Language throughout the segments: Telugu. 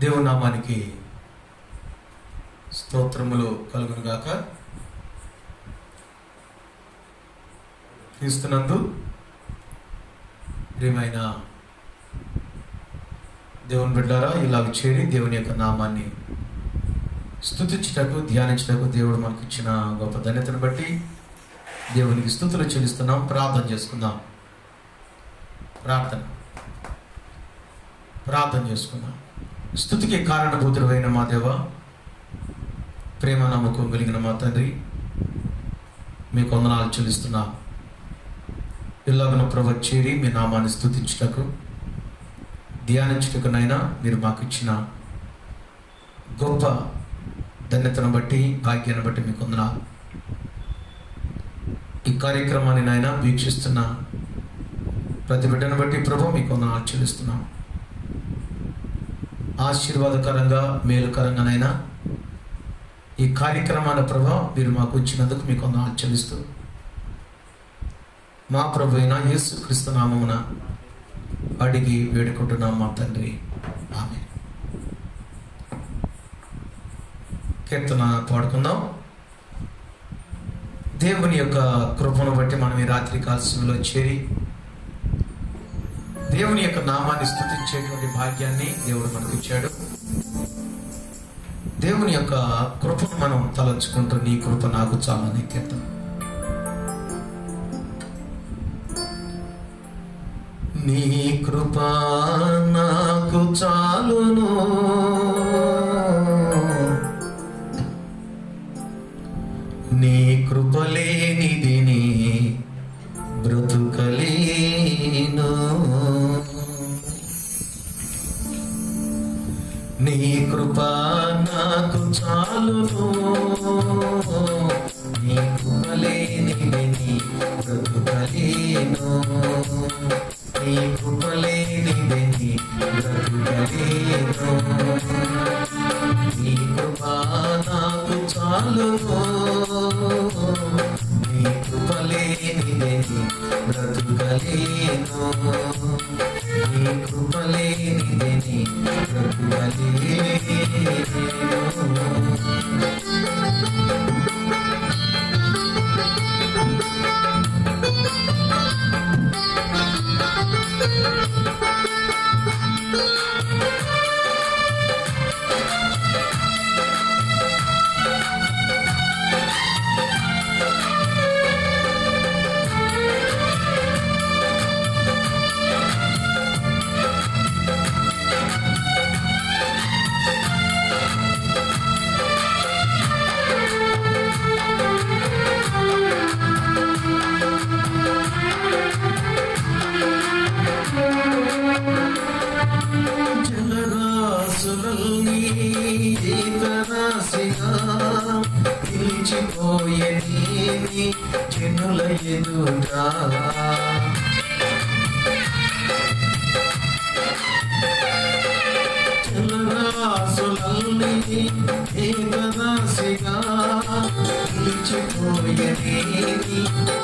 దేవుని నామానికి స్తోత్రములు కలుగును గాక. క్రీస్తునందు ప్రియమైన దేవుని బిడ్డలారా, ఇలాగ చేరి దేవుని యొక్క నామాన్ని స్తుతించుటకు, ధ్యానించుటకు దేవుడు మనకు ఇచ్చిన గొప్ప ధన్యతను బట్టి దేవునికి స్తుతులు చెల్లిస్తున్నాం. ప్రార్థన చేసుకుందాం. ప్రార్థన చేసుకుందాం. స్తుతికి కారణభూతుడైన మా దేవ, ప్రేమ నమ్మకం కలిగిన మా తండ్రి, మీకు వందనాలు చెల్లిస్తున్నా. ఇలాగన ప్రభు చేరి మీ నామాన్ని స్తుతించుటకు, ధ్యానించుటకునైనా మీరు మాకు ఇచ్చిన గొప్ప ధన్యతను బట్టి, భాగ్యాన్ని బట్టి మీకు వందనాలు. ఈ కార్యక్రమాన్ని నాయన వీక్షిస్తున్న ప్రతి బిడ్డను బట్టి ప్రభు మీకు వందనాలు చెల్లిస్తున్నాం. ఆశీర్వాదకరంగా, మేలుకరంగానైనా ఈ కార్యక్రమాల ప్రభు మీరు మాకు ఇచ్చినందుకు మీకు వందనాలు చెల్లిస్తూ, మా ప్రభు అయిన యేసుక్రీస్తు నామమున అడిగి వేడుకుంటున్నాం మా తండ్రి, ఆమేన్. కీర్తన పాడుకుందాం. దేవుని యొక్క కృపను బట్టి మనం ఈ రాత్రి కాల్సంలో చేరి దేవుని యొక్క నామాన్ని స్తుతించేటువంటి భాగ్యాన్ని దేవుడు మనకు ఇచ్చాడు. దేవుని యొక్క కృపను మనం తలంచుకుంటూ, నీ కృప నాకు చాలని కీర్తన. నీ కృప నాకు చాలును, నీ కృప లేనిది నీ బ్రతుకలేను, నీ కృప నాకు చాలును, నీ కృప లేనిది నీ బ్రతుకలేను, నీ కృప లేనిది నీ బ్రతుకలేను, నీ కృప నాకు చాలును, నీ కృప లేనిది నీ బ్రతుకలేను, నీ కృప లేనిది నీ బ్రతుకలేను. నిలిచిపోయేది జనుల ఎదుట, జలరాశులల్ని ఏకరాశిగా నిలిచిపోయేది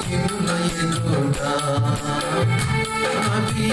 జనుల ఎదుట, అవి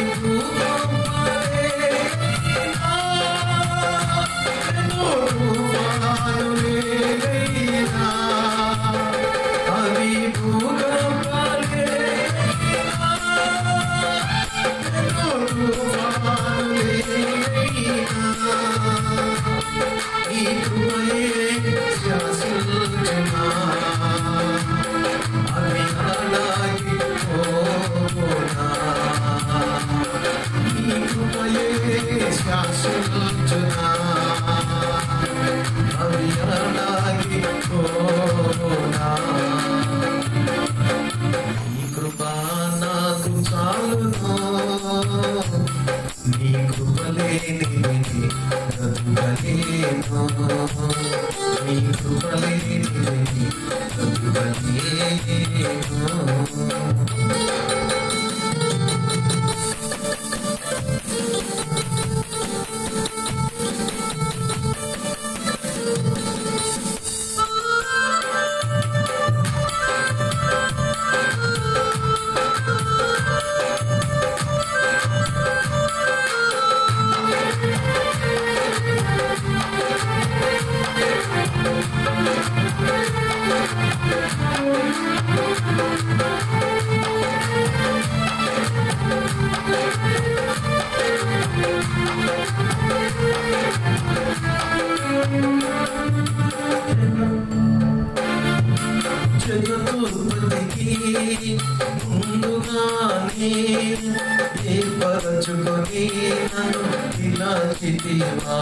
నన్ను పిలచితివా.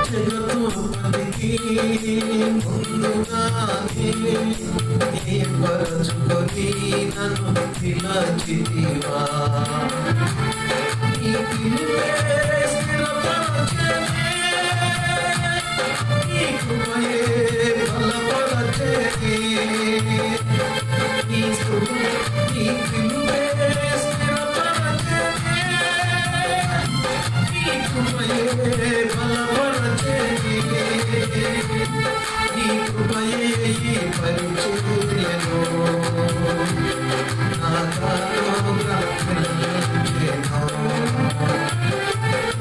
జగతుపతికి ముందుగానే ఏర్పరచుకొని నన్ను పిలచితివా. ఈ పిలుపే స్థిరపరచెనే, ఈ కృపయే బలపరచెనే. ఈ పిలుపే స్థిరపరచెనే, ఈ కృపయే బలపరచెనే. ఈ కృపయే ఈ పరిచర్యను నా కానుగా పిలిచెను.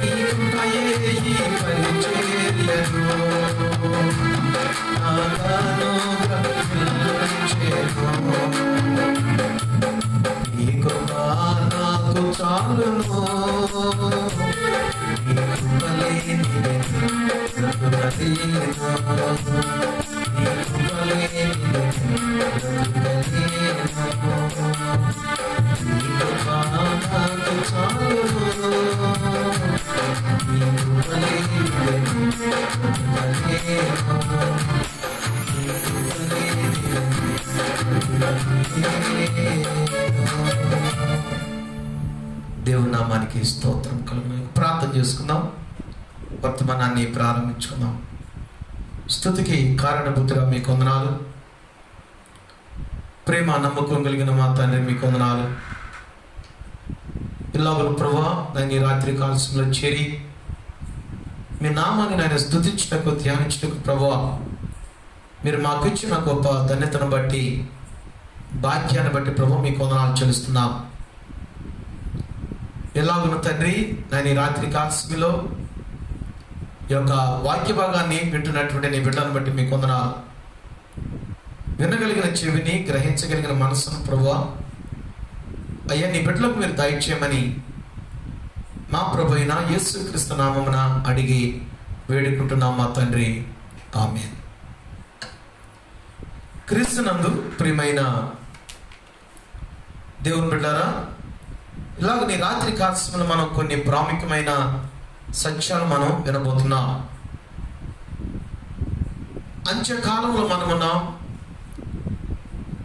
ఈ కృపయే ఈ పరిచర్యను నా కానుగా పిలిచెను. ఈ కృప నాకు చాలును, ఈ కృప లేనిదే బ్రతుకలేను. ఈ కృప లేనిదే బ్రతుకలేను. ఈ కృప నాకు చాలును, ఈ కృప లేనిదే బ్రతుకలేను. ఈ కృప లేనిదే దేవుని నామానికి స్తోత్రం కలుగును. ప్రార్థన చేసుకుందాం, వర్తమానాన్ని ప్రారంభించుకుందాం. స్తుతికి కారణభూతుగా మీకు వందనాలు. ప్రేమ నమ్మకం కలిగిన మా తండ్రి మీకు వందనాలు. ఇలాగ ప్రభువా నేను రాత్రి కాల్సంలో చేరి మీ నామాన్ని నేను స్తుతించుటకు ధ్యానించుటకు ప్రభువా మీరు మాకు ఇచ్చిన గొప్ప ధన్యతను బట్టి భాగ్యాన్ని బట్టి ప్రభు మీకు వందనాలు చెల్లిస్తున్నాం. ఎలాగున్న తండ్రి నేను ఈ రాత్రి కాల్సంలో ఈ యొక్క వాక్య భాగాన్ని వింటున్నటువంటి నీ బిడ్డలను బట్టి మీకు వందనాలు. వినగలిగిన చెవిని, గ్రహించగలిగిన మనసును ప్రభువా అయ్యా నీ బిడ్డలకు మీరు దయచేయమని మా ప్రభు అయిన యేసుక్రీస్తు నామమున అడిగి వేడుకుంటున్నాం మా తండ్రి, ఆమేన్. క్రీస్తునందు ప్రియమైన దేవుని బిడ్డారా, ఇలాగ నీ రాత్రి కాల్సంలో మనం కొన్ని ప్రాముఖ్యమైన సత్యాలు మనం వినబోతున్నాం. అంత్యకాలంలో మనమున్నాం,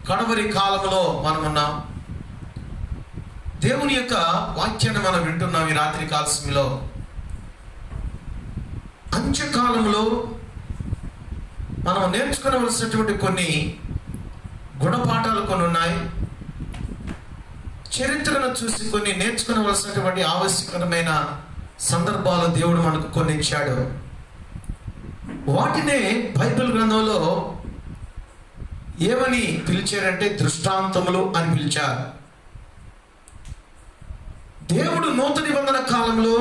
కడవరి కాలంలో మనమున్నాం. దేవుని యొక్క వాక్యాన్ని మనం వింటున్నాం ఈ రాత్రి కాల్సంలో. అంత్యకాలంలో మనం నేర్చుకోవలసినటువంటి కొన్ని గుణపాఠాలు కొన్ని ఉన్నాయి. చరిత్రను చూసి కొన్ని నేర్చుకోవలసినటువంటి ఆవశ్యకరమైన సందర్భాలు దేవుడు మనకు కొన్ని ఇచ్చాడు. వాటినే బైబిల్ గ్రంథంలో ఏమని పిలిచారంటే దృష్టాంతములు అని పిలిచారు. దేవుడు నూతన నిబంధన కాలంలో,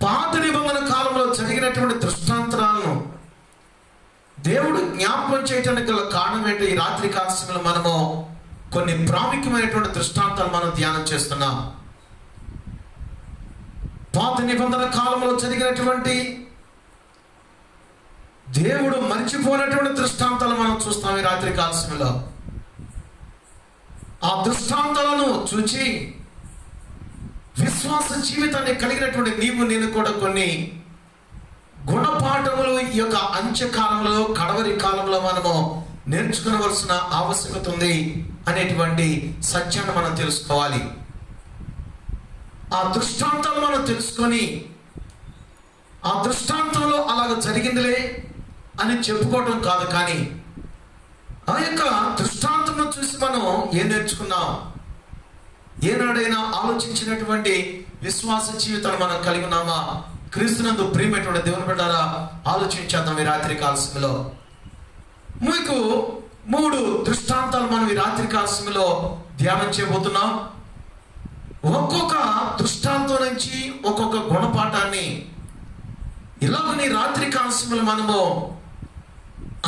పాత నిబంధన కాలంలో జరిగినటువంటి దృష్టాంతాలను దేవుడు జ్ఞాపకం చేయడానికి గల కారణం ఏంటో ఈ రాత్రి కాలంలో మనము కొన్ని ప్రాముఖ్యమైనటువంటి దృష్టాంతాలు మనం ధ్యానం చేస్తున్నాం. పాత నిబంధన కాలంలో జరిగినటువంటి దేవుడు మర్చిపోయినటువంటి దృష్టాంతాలు మనం చూస్తాం ఈ రాత్రి కాలంలో. ఆ దృష్టాంతాలను చూచి విశ్వాస జీవితాన్ని కలిగినటువంటి నీవు నేను కూడా కొన్ని గుణపాఠములు ఈ యొక్క అంత్యకాలంలో, కడవరి కాలంలో మనము నేర్చుకోవలసిన ఆవశ్యకత ఉంది అనేటువంటి సత్యాన్ని మనం తెలుసుకోవాలి. ఆ దృష్టాంతాలు మనం తెలుసుకొని ఆ దృష్టాంతంలో అలాగ జరిగిందిలే అని చెప్పుకోవడం కాదు, కానీ ఆ యొక్క దృష్టాంతం చూసి మనం ఏం నేర్చుకున్నాం, ఏనాడైనా ఆలోచించినటువంటి విశ్వాస జీవితాన్ని మనం కలిగి ఉన్నామా? క్రీస్తునందు ప్రియమైనటువంటి దేవుని బిడ్డలారా, ఆలోచించేద్దాం ఈ రాత్రి కాలశంలో. మీకు 3 దృష్టాంతాలు మనం ఈ రాత్రి కాలశంలో ధ్యానం చేయబోతున్నాం. ఒక్కొక్క దృష్టాంతం నుంచి ఒక్కొక్క గుణపాఠాన్ని ఇలాగని రాత్రి కాలశంలో మనము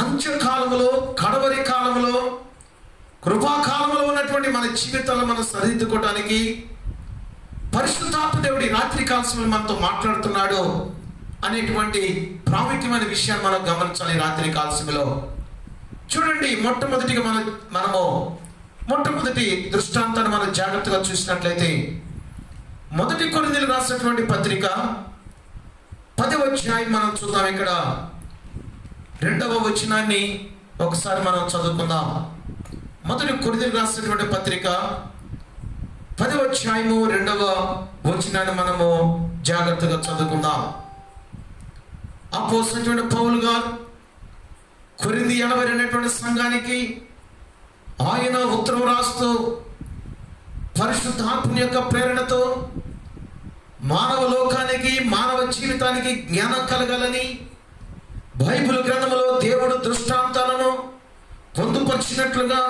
అంత్యకాలంలో, కడవరి కాలంలో, కృపాకాలంలో ఉన్నటువంటి మన జీవితాలను మనం సరిదిద్దుకోవడానికి పరిశుద్ధాత్మ దేవుడి రాత్రి కాలశంలో మనతో మాట్లాడుతున్నాడు అనేటువంటి ప్రాముఖ్యమైన విషయాన్ని మనం గమనించాలి రాత్రి కాలశంలో. చూడండి, మొట్టమొదటిగా మనము మొట్టమొదటి దృష్టాంతాన్ని మనం జాగ్రత్తగా చూసినట్లయితే, 1 కొరింథీయులకు రాసినటువంటి పత్రిక 10వ అధ్యాయం మనం చూద్దాం. ఇక్కడ 2వ వచనాన్ని ఒకసారి మనం చదువుకుందాం. 1 కొరింథీయులకు రాసినటువంటి పత్రిక 10వ అధ్యాయము 2వ వచనాన్ని మనము జాగ్రత్తగా చదువుకుందాం. అపోస్తలుడైన పౌలు గారు కొరింథీ అనేటువంటి సంఘానికి ఆయన ఉత్తరం రాస్తూ పరిశుద్ధాత్మ యొక్క ప్రేరణతో మానవ లోకానికి, మానవ జీవితానికి జ్ఞానం కలగాలని బైబిల్ గ్రంథంలో దేవుడు దృష్టాంతాలను పొందుపరిచినట్లుగా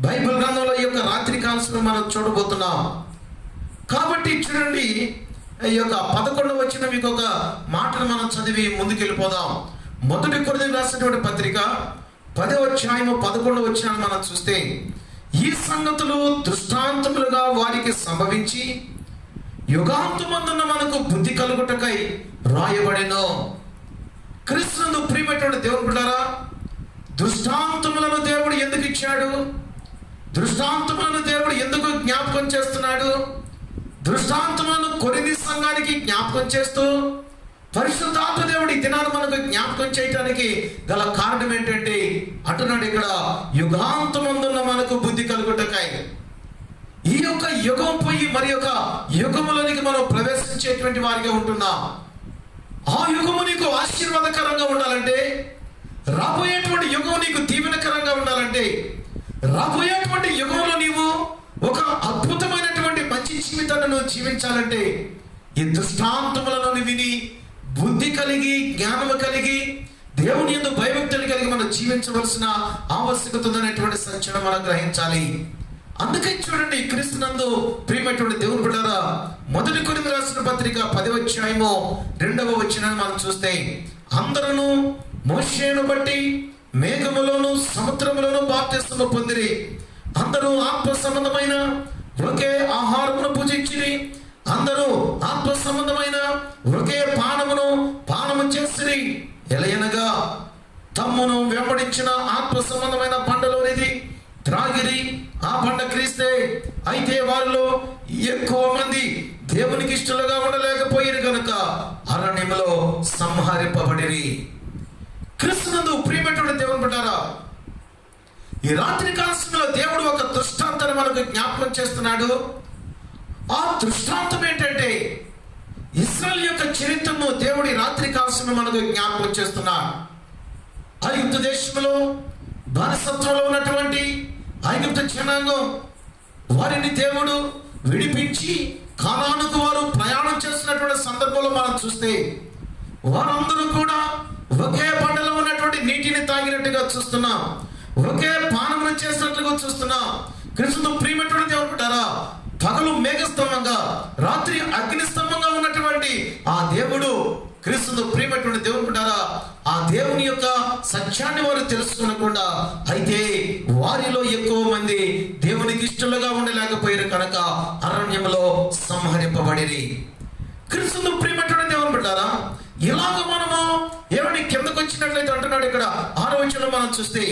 బైబిల్ గ్రంథంలో ఈ యొక్క రాత్రి కాల్సిన మనం చూడబోతున్నాం. కాబట్టి చూడండి, ఈ యొక్క 11వ వచనం మీకు ఒక మాటను మనం చదివి ముందుకెళ్ళిపోదాం. 1 కొరింథీయులకు రాసినటువంటి పత్రిక 10వ అధ్యాయము 11వ వచనాన్ని మనం చూస్తే, ఈ సంగతులు దృష్టాంతములుగా వారికి సంభవించి యుగాంతమందున మనకు బుద్ధి కలుగుటకై రాయబడెను. క్రీస్తునందు ప్రియమైనటువంటి దేవుని బిడ్డలారా, దృష్టాంతములను దేవుడు ఎందుకు ఇచ్చాడు? దృష్టాంతములను దేవుడు ఎందుకు జ్ఞాపకం చేస్తున్నాడు? దృష్టాంతములను కొరింథీ సంఘానికి జ్ఞాపకం చేస్తూ పరిశుద్ధాత్మ దేవుడు ఈ దినాన్ని మనకు జ్ఞాపకం చేయడానికి గల కారణం ఏంటంటే, అంటున్నాడు ఇక్కడ, యుగాంతమందున్న మనకు బుద్ధి కలుగుటకై. ఈ యొక్క యుగం పోయి మరి యొక్క యుగములోనికి మనం ప్రవేశించేటువంటి వారిగా ఉంటున్నాం. ఆ యుగము నీకు ఆశీర్వాదకరంగా ఉండాలంటే, రాబోయేటువంటి యుగం నీకు దీవెనకరంగా ఉండాలంటే, రాబోయేటువంటి యుగంలో నీవు ఒక అద్భుతమైనటువంటి మంచి జీవితాన్ని నువ్వు జీవించాలంటే, ఈ దృష్టాంతములను విని బుద్ధి కలిగి, జ్ఞానము కలిగి, దేవుని యందు భయభక్తులు కలిగి మనం జీవించవలసిన ఆవశ్యకత ఉందనేటువంటి సత్యం మనం గ్రహించాలి. అందుకే చూడండి, క్రీస్తునందు ప్రియమైనటువంటి దేవుని బిడ్డలారా, 1 కొరింథీయులకు రాసిన పత్రిక 10వ అధ్యాయము 2వ వచనాన్ని మనం చూస్తే, అందరూ మోషేను బట్టి మేఘములోను సముద్రములోను బాప్తిస్మము పొందిరి. అందరూ ఆత్మ సంబంధమైన ఒకే ఆహారమును భుజించిరి. అందరూ ఆత్మ సంబంధమైన ఒకే పానము చేసిరి. ఎలయనగా తమ్మును వెంబడించిన ఆత్మ సంబంధమైన బండలోనిది త్రాగిరి. ఆ బండ క్రీస్తే. అయితే వారిలో ఎక్కువ మంది దేవునికి ఇష్టలుగా ఉండలేకపోయిరు కనుక అరణ్యములో సంహరింపబడిరి. క్రీస్తునందు ప్రియమైనటువంటి దేవుని బిడ్డలారా, ఈ రాత్రి కాలంలో దేవుడు ఒక దృష్టాంతాన్ని మనకు జ్ఞాపకం చేస్తున్నాడు. ఆ దృష్టాంతం ఏంటంటే, ఇశ్రాయేలు యొక్క చరిత్రను దేవుడి రాత్రి కాలంలో మనకు జ్ఞాపకం చేస్తున్నాడు. ఐగుప్తు దేశంలో బానిసత్వంలో ఉన్నటువంటి ఐగుప్తు జనాంగం, వారిని దేవుడు విడిపించి కానానుకు వారు ప్రయాణం చేస్తున్నటువంటి సందర్భంలో మనం చూస్తే, వారందరూ కూడా ఒకే బండలో ఉన్నటువంటి నీటిని తాగినట్టుగా చూస్తున్నాం. ఒకే పానమును చేసినట్లుగా చూస్తున్నాం. క్రీస్తు ప్రియమైనటువంటి దేవుని బిడ్డలారా, పగలు మేఘస్తంభంగా, రాత్రి అగ్నిస్తంభంగా ఉన్నటువంటి ఆ దేవుడు, క్రీస్తు ప్రియమైనటువంటి దేవుని బిడ్డలారా, ఆ దేవుని యొక్క సత్యాన్ని వారు తెలుసుకోనకుండా, అయితే వారిలో ఎక్కువ మంది దేవునికి ఇష్టలుగా ఉండలేకపోయారు కనుక అరణ్యంలో సంహరింపబడిరి. క్రీస్తు ప్రియమైనటువంటి దేవుని బిడ్డలారా, ఇలాగ మనము ఏమని కిందకు వచ్చినట్లయితే అంటున్నాడు ఇక్కడ 6వ వచనంలో మనం చూస్తే,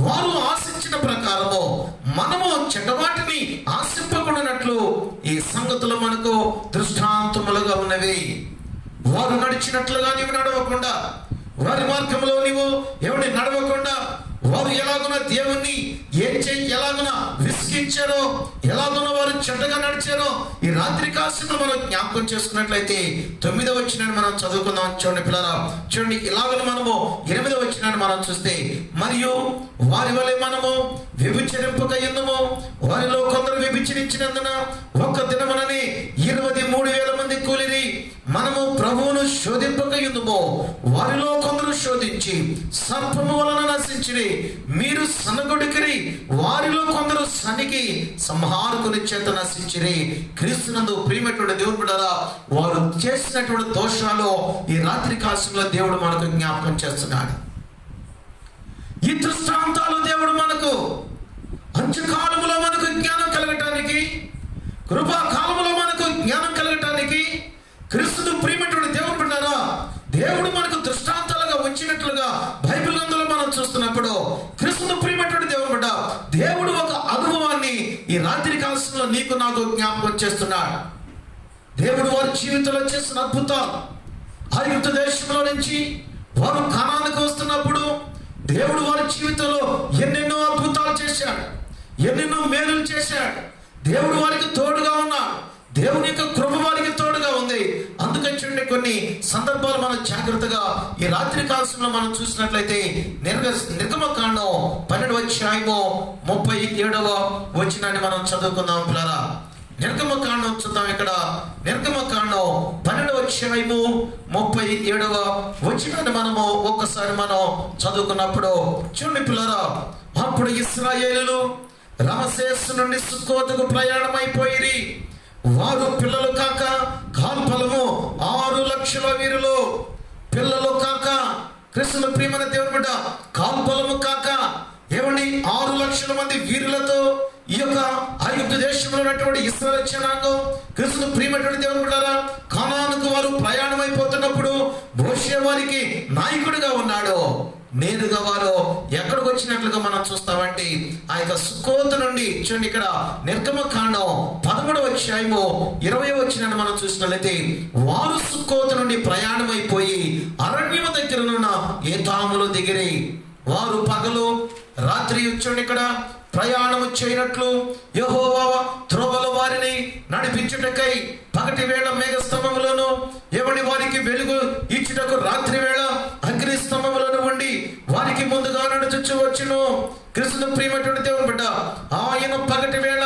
వారు ఆశించిన ప్రకారము మనము చెడ్డవాటిని ఆశింపకుండానట్లు ఈ సంగతులు మనకు దృష్టాంతములుగా ఉన్నవి. వారు నడిచినట్లుగా నీవు నడవకుండా, వారి మార్గంలో నీవు ఎవరిని నడవకుండా, వారు ఎలాగున దేవుణ్ణి ఎలాగున విసిగించారో, ఎలాగున వారు చెడ్డగా నడిచారో ఈ రాత్రి కాలంలో మనం జ్ఞాపకం చేసుకున్నట్లయితే 9వ వచనాన్ని మనం చదువుకుందాం. చూడండి పిల్లరా, చూడండి, ఇలాగ మనము 8వ వచనాన్ని మనం చూస్తే, మరియు వారి వలె మనము వ్యభిచరింపకయుందుము. వారిలో కొందరు వ్యభిచరించినందున ఒక్క దినముననే 23,000 మంది కూలిరి. మనము ప్రభువును శోధింపకయుందుము. వారిలో కొందరు శోధించి సర్పము వలన నశించిరి. మీరు సనగొడికిరి. వారిలో కొందరు సనికి సంహారకుని చేత నశించిరి. క్రీస్తునందు ప్రియమైనటువంటి దేవుని బిడ్డలారా, వారు చేసినటువంటి దోషాలు ఈ రాత్రి కాలంలో దేవుడు మనకు జ్ఞాపకం చేస్తున్నాడు. ఈ దృష్టాంతాలు దేవుడు మనకు అంత్యకాలములో మనకు జ్ఞానం కలగటానికి, కృపాకాలములో మనకు జ్ఞానం కలగటానికి, క్రీస్తును ప్రియమైనటువంటి దేవుని బిడ్డలారా, దేవుడు మనకు దృష్టాంతాలుగా ఉంచినట్లుగా బైబిల్ గ్రంథంలో మనం చూస్తున్నప్పుడు, క్రీస్తును ప్రియమైనటువంటి దేవుని బిడ్డ, దేవుడు ఒక అనుభవాన్ని ఈ ఈ రాత్రి కాలంలో నీకు నాకు జ్ఞాపకం చేస్తున్నాడు. దేవుడు వారి జీవితంలో చేసిన అద్భుతాలు, ఐగుప్తు దేశంలో నుంచి వారు కనానుకు వస్తున్నప్పుడు దేవుడు వారి జీవితంలో ఎన్నెన్నో అద్భుతాలు చేశాడు, ఎన్నెన్నో మేలులు చేశాడు. దేవుడు వారికి తోడుగా ఉన్నాడు, దేవుని యొక్క కృప వారికి తోడుగా ఉంది. అందుకని చూడండి, కొన్ని సందర్భాలు మనం జాగ్రత్తగా ఈ రాత్రి కాలంలో మనం చూసినట్లయితే నిర్గమకాండం 12వ అధ్యాయము 37వ వచనాన్ని మనం చదువుకుందాం పిల్లరా. నిర్గమకాండం చూద్దాం. ఇక్కడ నిర్గమకాండం 12వ అధ్యాయము 37వ వచనాన్ని మనము ఒక్కసారి మనం చదువుకున్నప్పుడు చూడండి పిల్లరా. అప్పుడు ఇశ్రాయేలులు రమసేసు నుండి సుక్కోతుకు ప్రయాణమైపోయిరి. వారు పిల్లలు కాక కాల్పలము 6,00,000 వీరులు. పిల్లలు కాక కృష్ణుల ప్రియమైన దేవుని బిడ్డ, కాల్పలము కాక ఏమండి 6,00,000 మంది వీరులతో ఈ యొక్క ఐగుప్తు దేశంలో ఉన్నటువంటి ఇశ్రాయేలు జనాంగం కృష్ణుల ప్రియమైనటువంటి దేవుని బిడ్డలారా కనానుకు వారు ప్రయాణమైపోతున్నప్పుడు మోషే వారికి నాయకుడిగా ఉన్నాడు. నేరుగా వారు ఎక్కడికి వచ్చినట్లుగా మనం చూస్తామంటే ఆ యొక్క సుక్కోతు నుండి చూడండి, ఇక్కడ నిర్గమకాండం 13వ అధ్యాయము 20వ వచనాన్ని మనం చూసినట్లయితే వారు సుక్కోతు నుండి ప్రయాణమైపోయి అరణ్యము దగ్గరనున్న ఏతాములో దిగిరి. వారు పగలు రాత్రి చూడండి ఇక్కడ ప్రయాణము చేయనట్లు యెహోవా త్రోవలో వారిని నడిపించుటకై పగటి వేళ మేఘ స్తంభములను వారికి వెలుగు ఇచ్చుటకు రాత్రి వేళ అగ్ని స్తంభములను ఉండి వారికి ముందుగా నడుచు వచ్చును. కృష్ణ ప్రియమైనటువంటి దేవుని బిడ్డ, ఆయన పగటి వేళ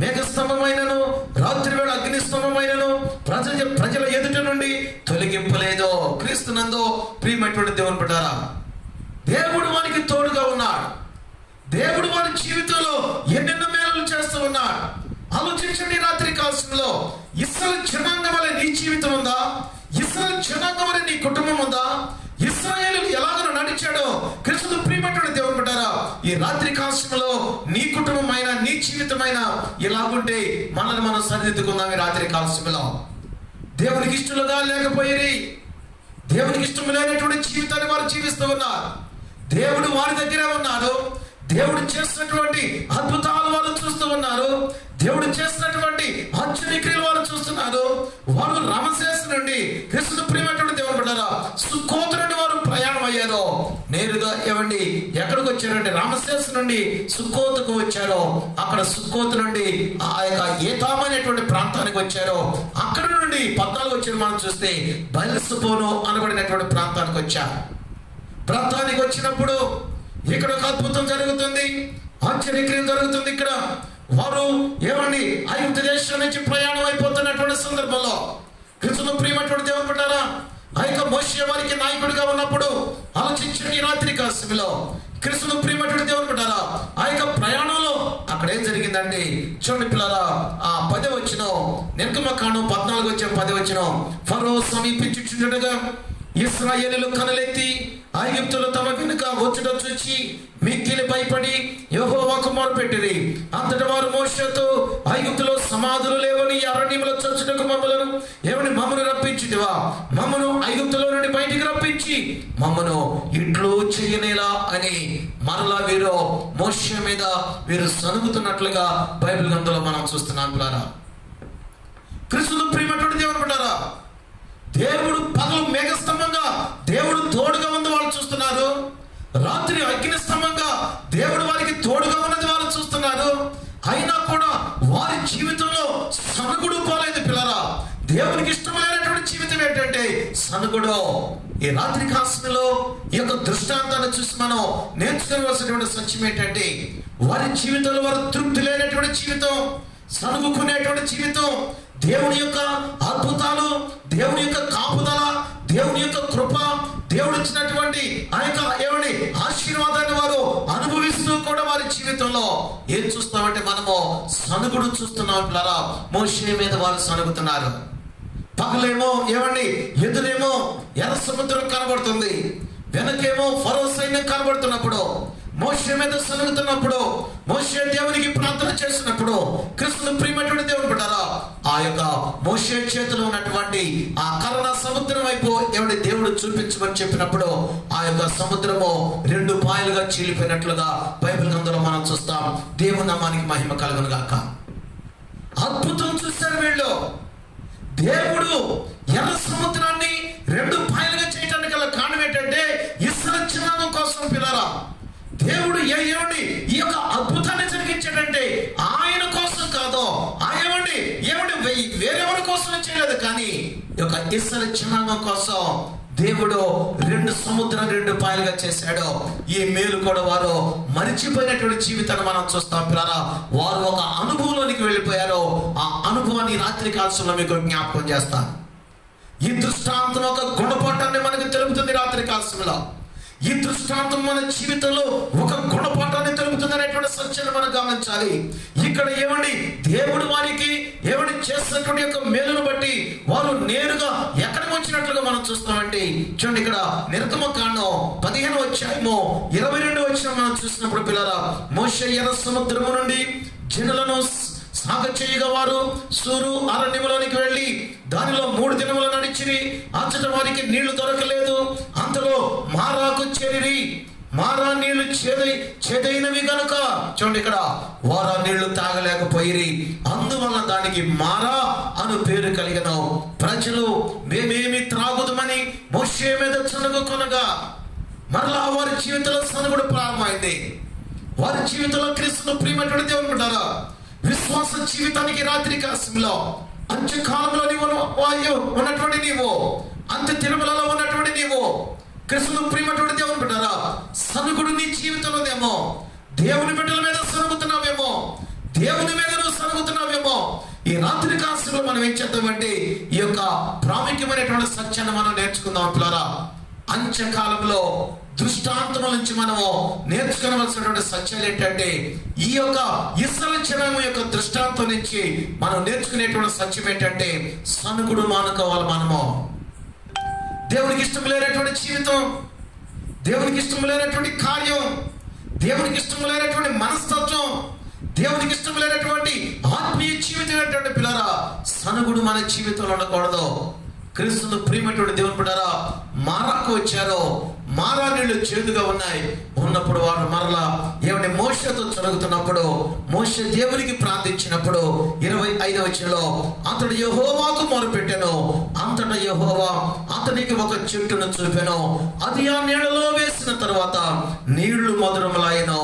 మేఘ స్తంభమైనను రాత్రి వేళ అగ్ని స్తంభమైనను ప్రజల ఎదుట నుండి తొలగింపలేదు. క్రీస్తునందు ప్రియమైనటువంటి దేవుని బిడ్డారా, దేవుడు వారికి తోడుగా ఉన్నాడు. దేవుడు వారి జీవితంలో ఎన్నెన్నో మేలు చేస్తూ ఉన్నాడు. ఆలోచించండి, రాత్రి కాలంలో ఇశ్రాయేలు జనాంగం వలె నీ జీవితం ఉందా? ఇశ్రాయేలు జనాంగం వలె నీ కుటుంబం ఉందా? ఇశ్రాయేలు ఎలాగో నడిచాడో కృష్ణుడు ప్రియమైనటువంటి దేవుని బిడ్డారా, ఈ రాత్రి కాలంలో నీ కుటుంబమైనా నీ జీవితమైనా ఇలాగుంటే మనల్ని మనం సరిదిద్దుకుందాం. ఈ రాత్రి కాలంలో దేవునికి ఇష్టలుగా లేకపోయి దేవునికి ఇష్టం లేనటువంటి జీవితాన్ని వారు జీవిస్తూ ఉన్నారు. దేవుడు వారి దగ్గరే ఉన్నాడు. దేవుడు చేసినటువంటి అద్భుతాలు వారు చూస్తూ ఉన్నారు. దేవుడు చేసినటువంటి ఆశ్చర్యక్రియలు వారు చూస్తున్నారు. వారు రమసేసు నుండి కృష్ణుడు ప్రియమైనటువంటి దేవుని బిడ్డలారా సుక్కోతు నుండి వారు ప్రయాణం అయ్యారు. నేరుగా ఎక్కడికి వచ్చారంటే రమసేసు నుండి సుక్కోతుకు వచ్చారు. అక్కడ సుక్కోతు నుండి ఆ యొక్క ఏతాము అనేటువంటి ప్రాంతానికి వచ్చారు. అక్కడ నుండి 14 వచ్చిన మనం చూస్తే బయలుసుపోను అనబడినటువంటి ప్రాంతానికి వచ్చారు. ప్రాంతానికి వచ్చినప్పుడు ఇక్కడ ఒక అద్భుతం జరుగుతుంది, ఆశ్చర్యక్రియ జరుగుతుంది. ఇక్కడ వారు ఐగుప్తు దేశం నుంచి ప్రయాణం అయిపోతున్నటువంటి సందర్భంలో కృష్ణుడు ప్రియమైనటువంటి దేవుని బిడ్డలారా, ఆ యొక్క మోషే వారికి నాయకుడిగా ఉన్నప్పుడు ఆలోచించండి, రాత్రి కాలంలో కృష్ణుడు ప్రియమైనటువంటి దేవుని బిడ్డలారా ఆ యొక్క ప్రయాణంలో అక్కడ ఏం జరిగిందండి చూడండి పిల్లరా. ఆ 10వ వచనం నిర్గమకాండం 14 వచ్చే 10వ వచనం. ఫరో సమీపించుచుండగా ఇశ్రాయేలులు కనులెత్తి ఐగుప్తులు తమ వెనుక వచ్చుట చూచి మిక్కిలి భయపడి యెహోవాకు మొరపెట్టిరి. అంతటా వారు మోషేతో, ఐగుప్తులో సమాధులు లేవని అరణ్యములో చచ్చుటకు మమ్మను రప్పించితివా? మమ్మను ఐగుప్తులో నుండి బయటికి రప్పించి మమ్మను ఇట్లు చేయనేలా అని మరలా వీరు మోషే మీద వీరు సనుగుతున్నట్లుగా బైబిల్ గ్రంథంలో మనం చూస్తున్నాం పిల్లరా. కృష్ణుడు ప్రియమైనటువంటి దేవుని బిడ్డలారా, దేవుడు పగలు మేఘస్తంభంగా దేవుడు తోడుగా ఉంది వాళ్ళు చూస్తున్నారు. రాత్రి అగ్ని స్తంభంగా దేవుడు వారికి తోడుగా ఉన్నది వాళ్ళు చూస్తున్నారు. అయినా కూడా వారి జీవితంలో సనుగుడు పోలేదు పిల్లరా. దేవునికి ఇష్టమైనటువంటి జీవితం ఏంటంటే సనుగుడు. ఈ రాత్రి కాలంలో ఈ యొక్క దృష్టాంతాన్ని చూసి మనం నేర్చుకోవాల్సినటువంటి సత్యం ఏంటంటే వారి జీవితంలో వారు తృప్తి లేనటువంటి జీవితం, సనుగుకునేటువంటి జీవితం, దేవుని యొక్క అద్భుతాలు, దేవుని యొక్క కాపుదల, దేవుని యొక్క కృప, దేవుడు ఇచ్చినటువంటి ఆ యొక్క ఆశీర్వాదాన్ని వారు అనుభవిస్తూ కూడా వారి జీవితంలో ఏం చూస్తామంటే మనము సనుగుడు చూస్తున్నాం పిల్లరా. మోషే మీద వారు సనుగుతున్నారు. పగలేమో ఎదురేమో ఎర్ర సముద్రం కనబడుతుంది, వెనకేమో ఫరో సైన్యం కనబడుతున్నప్పుడు మోషే మీద సనుగుతున్నప్పుడు మోషే దేవునికి ప్రార్థన చేసినప్పుడు కృష్ణుడు ప్రియమైనటువంటి దేవుని బిడ్డలారా ఆ యొక్క మోషే చేతిలో ఉన్నటువంటి ఆ కరుణ సముద్రం వైపు దేవుడు చూపించమని చెప్పినప్పుడు ఆ యొక్క సముద్రము 2 పాయలుగా చీలిపోయినట్లుగా బైబిల్ గ్రంథంలో మనం చూస్తాం. దేవుని నామానికి మహిమ కలుగును గాక. అద్భుతం చూశారు వీళ్ళు. దేవుడు ఎర్ర సముద్రాన్ని 2 పాయలుగా చేయడానికి గల కారణం ఏంటంటే ఇశ్రాయేలు జనాంగం కోసం పిల్లరా. దేవుడు ఏమండి ఈ యొక్క అద్భుతాన్ని జరిగించాడంటే ఆయన కోసం కాదు, ఏమండి వేరెవరి కోసం చేయలేదు, కానీ ఈ యొక్క ఇశ్రాయేలు జనాంగం కోసం దేవుడు 2 సముద్రాలు 2 పాయలుగా చేశాడు. ఈ మేలు కూడా వారు మరిచిపోయినటువంటి జీవితాన్ని మనం చూస్తాం పిల్లరా. వారు ఒక అనుభవంలోనికి వెళ్ళిపోయారు. ఆ అనుభవాన్ని రాత్రి కాలంలో మీకు జ్ఞాపకం చేస్తాను. ఈ దృష్టాంతం ఒక గుణపాఠాన్ని మనకు తెలుపుతుంది రాత్రి కాలంలో. ఈ దృష్టాంతం మన జీవితంలో ఒక గుణపాఠాన్ని తెలుపుతుంది అనేటువంటి సత్యాన్ని మనం గమనించాలి. ఇక్కడ దేవుడు వారికి చేసినటువంటి యొక్క మేలును బట్టి వారు నేరుగా ఎక్కడికి వచ్చినట్లుగా మనం చూస్తామండి. చూడండి, ఇక్కడ నిర్గమకాండం 15వ అధ్యాయము 22వ వచనం మనం చూసినప్పుడు పిల్లరా, మోషే ఎర్ర సముద్రము నుండి జనులను సాగ చేయగా వారు సూరు అరణ్యములోనికి వెళ్ళి దానిలో 3 దినములు నడిచిరి. అచ్చట వారికి నీళ్లు దొరకలేదు. అంతలో మారాకు చేరిరి. మారా నీళ్లు చేదైనవి గనుక, చూడండి ఇక్కడ, వారా నీళ్లు తాగలేకపోయిరి. అందువల్ల దానికి మారా అను పేరు కలిగిన. ప్రజలు మేమేమి త్రాగుదమని మోషే మీద సనుగుకొనగా మరలా వారి జీవితంలో సనుగుడు ప్రారంభమైంది. వారి జీవితంలో క్రీస్తును ప్రియమైనటువంటి దేవుని బిడ్డలారా, విశ్వాస జీవితానికి రాత్రి కాలంలో అంత్యకాలంలో ఉన్నటువంటి నీవు, అంత్య దినములలో ఉన్నటువంటి నీవు క్రీస్తును ప్రియమైనటువంటి దేవుని బిడ్డలారా, సనుగుడు నీ జీవితంలోనేమో, దేవుని బిడ్డల మీద సనుగుతున్నావేమో, దేవుని మీద నువ్వు సనుగుతున్నావేమో. ఈ రాత్రి కాలంలో మనం ఏం చేద్దామంటే ఈ యొక్క ప్రాముఖ్యమైనటువంటి సత్యాన్ని మనం నేర్చుకుందాం పిల్లరా. అంత్యకాలంలో దృష్టాంతముల నుంచి మనము నేర్చుకోవలసినటువంటి సత్యాలు ఏంటంటే ఈ యొక్క ఇశ్రాయేలు జనాంగం యొక్క దృష్టాంతం నుంచి మనం నేర్చుకునేటువంటి సత్యం ఏంటంటే సనుగుడు మానుకోవాలి. మనము దేవునికి ఇష్టం లేనటువంటి జీవితం, దేవునికి ఇష్టం లేనటువంటి కార్యం, దేవునికి ఇష్టం లేనటువంటి మనస్తత్వం, దేవునికి ఇష్టం లేనటువంటి ఆత్మీయ జీవితం ఏంటంటే పిల్లరా, సనుగుడు మన జీవితంలో ఉండకూడదు. క్రీస్తును ప్రియమైనటువంటి దేవుని బిడ్డలారా, మారాకు వచ్చారు. మారా నీళ్లు చేదుగా ఉన్నప్పుడు వారు మరలా మోషేతో జరుగుతున్నప్పుడు మోషే దేవునికి ప్రార్థించినప్పుడు 25వ వచనంలో అతడు యెహోవాకు మొరపెట్టెను. అంతటా యెహోవా అతనికి ఒక చెట్టును చూపెను. అది ఆ నీళ్లలో వేసిన తర్వాత నీళ్లు మధురములైనను.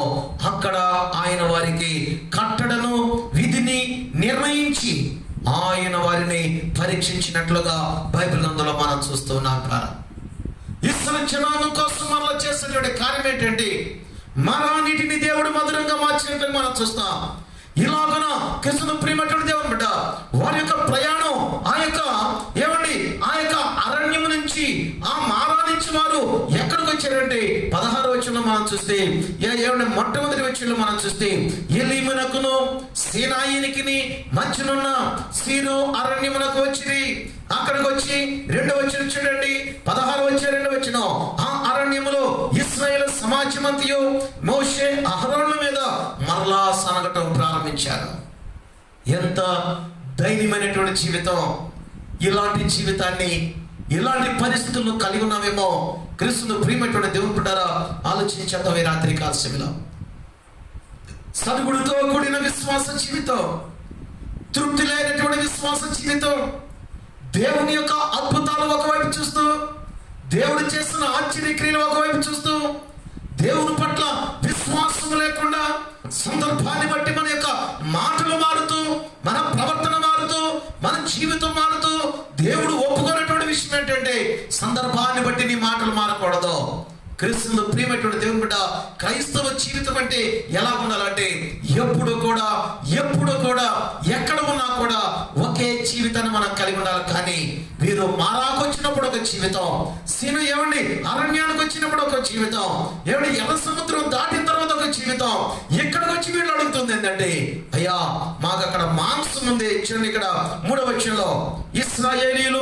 అక్కడ ఆయన వారికి కట్టడను విధిని నిర్ణయించి ఆయన వారిని పరీక్షించినట్లుగా బైబిల్ అందులో మనం చూస్తున్నాం. ఇశ్రాయేలు జనాంగం కోసం మరలా చేసినటువంటి కార్యం ఏంటంటే మరా నీటిని దేవుడు మధురంగా మార్చినట్లుగా మనం చూస్తాం. ఇలాగన క్రీస్తును ప్రియమైనటువంటి దేవుని బిడ్డ వారి యొక్క ప్రయాణం ఆ యొక్క అరణ్యం నుంచి ఆ మారా నుంచి వారు ఎక్కడికి వచ్చారంటే 16వ వచనంలో మనం చూస్తే మొట్టమొదటి వచనంలో మనం చూస్తే ఎలీమునకును సీనాయినికి మధ్యనున్న సీరు అరణ్యమునకు వచ్చింది. అక్కడికి వచ్చి 2వ వచనం చూడండి, 16వ వచనం 2వ వచనం, ఆ అరణ్యములో ఇశ్రాయేలు సమాజమంతయు మోషే అహరోనుల మీద మరలా సనగటం ప్రారంభించారు. ఎంత దైన్యమైనటువంటి జీవితం! ఇలాంటి జీవితాన్ని ఇలాంటి పరిస్థితులను కలిగి ఉన్నామేమో. క్రీస్తును ప్రియమైనటువంటి దేవుని బిడ్డలారా, ఆలోచించేద్దాం ఈ రాత్రి కాలశమిలో. సనుగుడుతో కూడిన విశ్వాస జీవితం, తృప్తి లేనటువంటి విశ్వాస జీవితం, దేవుని యొక్క అద్భుతాలు ఒకవైపు చూస్తూ, దేవుడు చేసిన ఆశ్చర్యక్రియలు ఒకవైపు చూస్తూ, దేవుని పట్ల విశ్వాసం లేకుండా సందర్భాన్ని బట్టి మన యొక్క మాటలు మారుతూ, మన ప్రవర్తన మారుతూ, మన జీవితం మారుతూ, దేవుడు ఒప్పుకున్నటువంటి విషయం ఏంటంటే సందర్భాన్ని బట్టి నీ మాటలు మారకూడదు. క్రీస్తును ప్రియమైనటువంటి దేవుని బిడ్డ, క్రైస్తవ జీవితం అంటే ఎలా ఉండాలంటే ఎప్పుడు కూడా ఎక్కడ ఉన్నా కూడా ఒకే జీవితాన్ని మనం కలిగి ఉండాలి. కానీ వీరు మారాకు వచ్చినప్పుడు ఒక జీవితం, సీను అరణ్యానికి వచ్చినప్పుడు ఒక జీవితం, ఎర్ర సముద్రం దాటిన తర్వాత ఒక జీవితం. ఇక్కడికి వచ్చి వీళ్ళు అడుగుతుంది ఏంటంటే, అయ్యా మాకు అక్కడ మాంసం ఉంది. చూడండి ఇక్కడ 3వ వచనంలో, ఇశ్రాయేలీయులు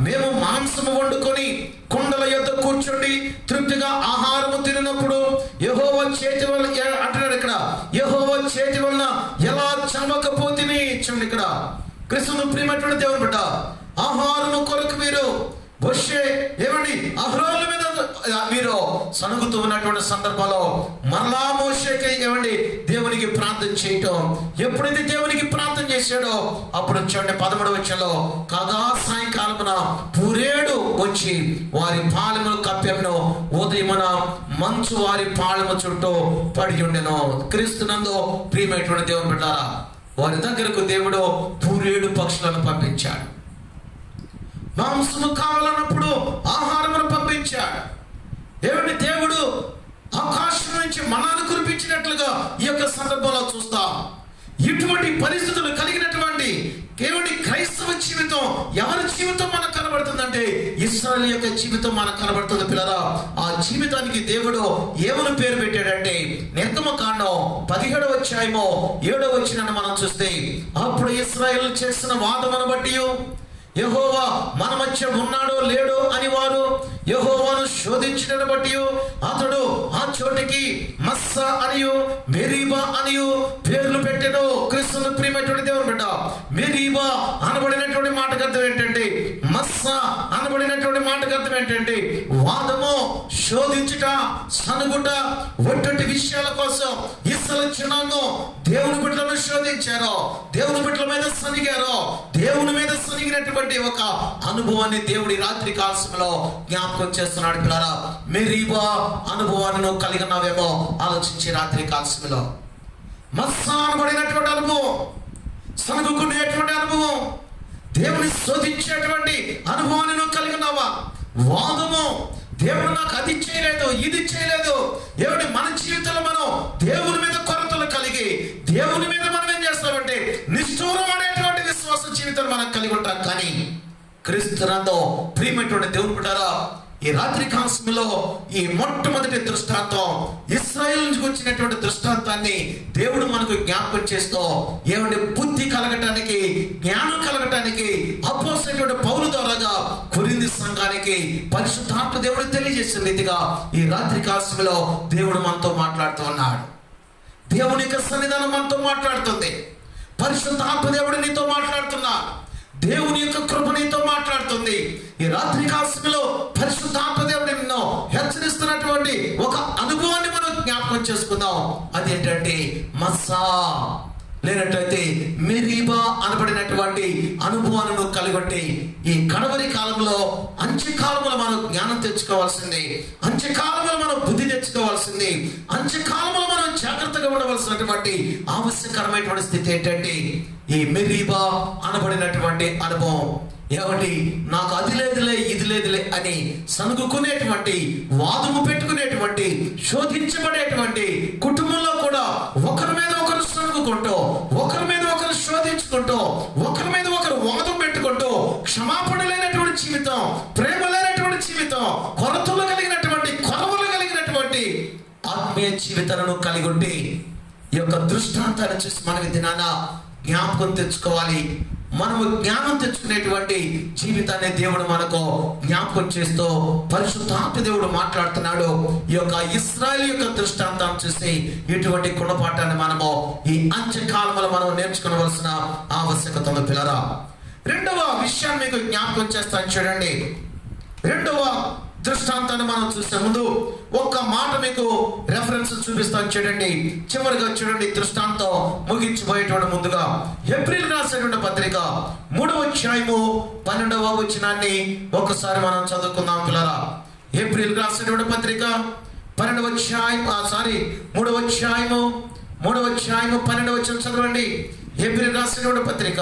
మేము మాంసము వండుకొని కుండల యొద్ద కూర్చోండి తృప్తిగా ఆహారము తినప్పుడు యెహోవా చేతి వల్ల అంటున్నాడు. ఇక్కడ యెహోవా చేతి వలన ఎలా చంపకపోతిని. చూడండి ఇక్కడ క్రీస్తును ప్రియమైనటువంటి దేవుని బిడ్డ, ఆహారము కొరకు మీరు మోషే అహరోనుల మీద వీరు సణుగుతూ ఉన్నటువంటి సందర్భంలో మరలా మోషేకి ఏమండి దేవునికి ప్రార్థన చేయటం. ఎప్పుడైతే దేవునికి ప్రార్థన చేశాడో అప్పుడు చూడండి 13వ వచనంలో, కాగా సాయంకాలమున పూరేడు వచ్చి వారి పాలెమును కప్పెను, ఉదయమున మంచు వారి పాలెము చుట్టూ పడి ఉండెను. క్రీస్తునందు ప్రియమైనటువంటి దేవుని బిడ్డలారా, వారి దగ్గరకు దేవుడు పూరేడు పక్షులను పంపించాడు. మాంసము కావాలన్నప్పుడు ఆహారమును పంపించాడు. దేవుడు ఆకాశం నుంచి మన్నాను కురిపించినట్లుగా ఈ యొక్క సందర్భంలో చూస్తాం. ఇటువంటి పరిస్థితులు కలిగినటువంటి కేవలం క్రైస్తవ జీవితం ఎవరి జీవితం మనకు కనబడుతుందంటే ఇశ్రాయేలు యొక్క జీవితం మనకు కనబడుతుంది. పిల్లరా, ఆ జీవితానికి దేవుడు ఏమని పేరు పెట్టాడంటే నిర్గమకాండం 17వ అధ్యాయము 7వ వచనాన్ని మనం చూస్తే, అప్పుడు ఇశ్రాయేలు చేసిన వాదమును బట్టి యెహోవా మన మధ్య ఉన్నాడో లేడో అని వారు యెహోవాను శోధించడాన్ని బట్టి అతడు ఆ చోటికి మస్సా అనియు మెరీబా అనియు పేర్లు పెట్టెను. క్రీస్తును ప్రియమైనటువంటి దేవుని బిడ్డ, మెరీబా అనబడినటువంటి మాటకు అర్థం ఏంటంటే, మస్సా అనబడినటువంటి మాటకు అర్థం ఏంటంటే వాదము, శోధించుట, సనుగుట, ఒట్టటి విషయాల కోసం ఇశ్రాయేలు జనాంగం దేవుని బిడ్డలను శోధించారో, దేవుని బిడ్డల మీద సనిగారో, దేవుని మీద సనిగినటువంటి ఒక అనుభవాన్ని దేవుడి రాత్రి కాలశంలో జ్ఞాపకం చేస్తున్నాడు. పిల్లరా, మెరీబా అనుభవాన్ని నువ్వు కలిగి ఉన్నావేమో ఆలోచించి రాత్రి కాలశంలో. మస్సా అనబడినటువంటి అనుభవం, సనుగుకునేటువంటి అనుభవం, దేవుని శోధించేటువంటి అనుభవాన్ని నువ్వు కలిగి ఉన్నావా? వాదము, దేవుడు నాకు అది చేయలేదు, ఇది చేయలేదు. దేవుడి మన జీవితంలో మనం దేవుని మీద కొరతలు కలిగి దేవుని మీద మనం ఏం చేస్తామంటే నిష్ఠూరం అనేటువంటి విశ్వాస జీవితం మనం కలిగి ఉంటాం. కానీ క్రీస్తునందు ప్రియమైనటువంటి దేవుని బిడ్డలారా, ఈ రాత్రి కాలశంలో ఈ మొట్టమొదటి దృష్టాంతం, ఇశ్రాయేలు నుంచి వచ్చినటువంటి దృష్టాంతాన్ని దేవుడు మనకు జ్ఞాపకం చేస్తూ ఏమంటే బుద్ధి కలగటానికి, జ్ఞానం కలగటానికి అపోస్తలుడైన పౌలు ద్వారాగా కొరింథీ సంఘానికి పరిశుద్ధాత్మ దేవుడు తెలియజేసిన రీతిగా ఈ రాత్రి కాలశంలో దేవుడు మనతో మాట్లాడుతూ ఉన్నాడు. దేవుని యొక్క సన్నిధానం మనతో మాట్లాడుతుంది. పరిశుద్ధాత్మ దేవుడు నీతో మాట్లాడుతున్నా, దేవుని యొక్క కృప నీతో మాట్లాడుతుంది. ఈ రాత్రి కాలశంలో పరిశుద్ధాత్మ దేవుడు నిన్ను హెచ్చరిస్తున్నటువంటి ఒక అనుభవాన్ని మనం జ్ఞాపకం చేసుకుందాం. అదేంటంటే మస్సా లేనట్లయితే మెరీబా అనబడినటువంటి అనుభవాలను కలిగొట్టి ఈ కడవరి కాలంలో, అంత్యకాలంలో మనం జ్ఞానం తెచ్చుకోవాల్సింది, అంత్యకాలంలో మనం బుద్ధి తెచ్చుకోవాల్సింది, అంత్యకాలంలో మనం జాగ్రత్తగా ఉండవలసినటువంటి ఆవశ్యకరమైనటువంటి స్థితి ఏంటంటే ఈ మెరీబా అనబడినటువంటి అనుభవం. ఏమండి, నాకు అది లేదులే ఇది లేదులే అని సనుగుకునేటువంటి, వాదము పెట్టుకునేటువంటి, శోధించబడేటువంటి, కుటుంబంలో కూడా ఒకరి మీద ఒకరు సనుగుకుంటూ, ఒకరి మీద ఒకరు శోధించుకుంటూ, ఒకరి మీద ఒకరు వాదం పెట్టుకుంటూ, క్షమాపణ లేనటువంటి జీవితం, ప్రేమ లేనటువంటి జీవితం, కొరతలు కలిగినటువంటి, కొరవలు కలిగినటువంటి ఆత్మీయ జీవితాలను కలిగి ఉండి ఈ యొక్క దృష్టాంతాన్ని చూసి మనం దినాన జ్ఞాపకం తెచ్చుకోవాలి. మనము జ్ఞానం తెచ్చుకునేటువంటి జీవితాన్ని దేవుడు మనకు జ్ఞాపకం చేస్తూ పరిశుద్ధాత్మ దేవుడు మాట్లాడుతున్నాడు. ఈ యొక్క ఇశ్రాయేలు యొక్క దృష్టాంతాన్ని చూసి ఇటువంటి గుణపాఠాన్ని మనము ఈ అంత్యకాలంలో మనం నేర్చుకోవలసిన ఆవశ్యకత ఉంది. పిల్లరా, రెండవ విషయాన్ని మీకు జ్ఞాపకం చేస్తాను చూడండి. రెండవ దృష్టాంతాన్ని మనం చూసే ముందు ఒక్క మాట మీకు రెఫరెన్స్ చూపిస్తాను చూడండి. చివరిగా చూడండి, దృష్టాంతం ముగించిపోయేటువంటి ముందుగా ఏప్రిల్ రాసేటువంటి పత్రిక 3వ అధ్యాయము 12వ వచనాన్ని ఒకసారి మనం చదువుకుందాం. పిల్లరా, ఏప్రిల్ రాసేటువంటి పత్రిక 3వ అధ్యాయము 12వ వచనం చదవండి. ఏప్రిల్ రాసినటువంటి పత్రిక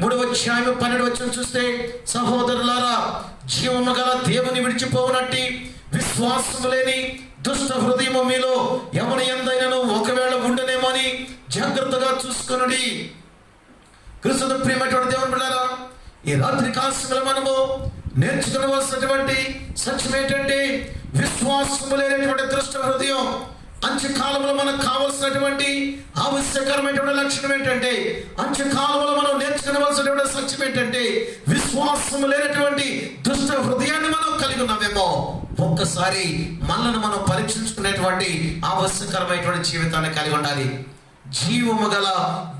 3వ అధ్యాయము 12వ వచనం చూస్తే, సహోదరులారా, జీవము గల దేవుని విడిచిపోవునట్టి విశ్వాసము లేని దుష్ట హృదయము మీలో ఎవరి యందైనను ఒకవేళ ఉండనేమని జాగ్రత్తగా చూసుకొనుడి. క్రీస్తునందు ప్రియమైనటువంటి దేవుని బిడ్డలారా, ఈ రాత్రి కాలశంలో మనము నేర్చుకోవలసినటువంటి సత్యం ఏంటంటే విశ్వాసము లేనటువంటి దుష్ట హృదయం. అంత్యకాలంలో మనకు కావలసినటువంటి ఆవశ్యకరమైనటువంటి లక్షణం ఏంటంటే, అంత్యకాలంలో మనం నేర్చుకోవాల్సినటువంటి సత్యం ఏంటంటే విశ్వాసం లేనటువంటి దుష్ట హృదయాన్ని మనం కలిగి ఉన్నామేమో ఒక్కసారి మనల్ని మనం పరీక్షించుకునేటువంటి ఆవశ్యకరమైనటువంటి జీవితాన్ని కలిగి ఉండాలి. జీవము గల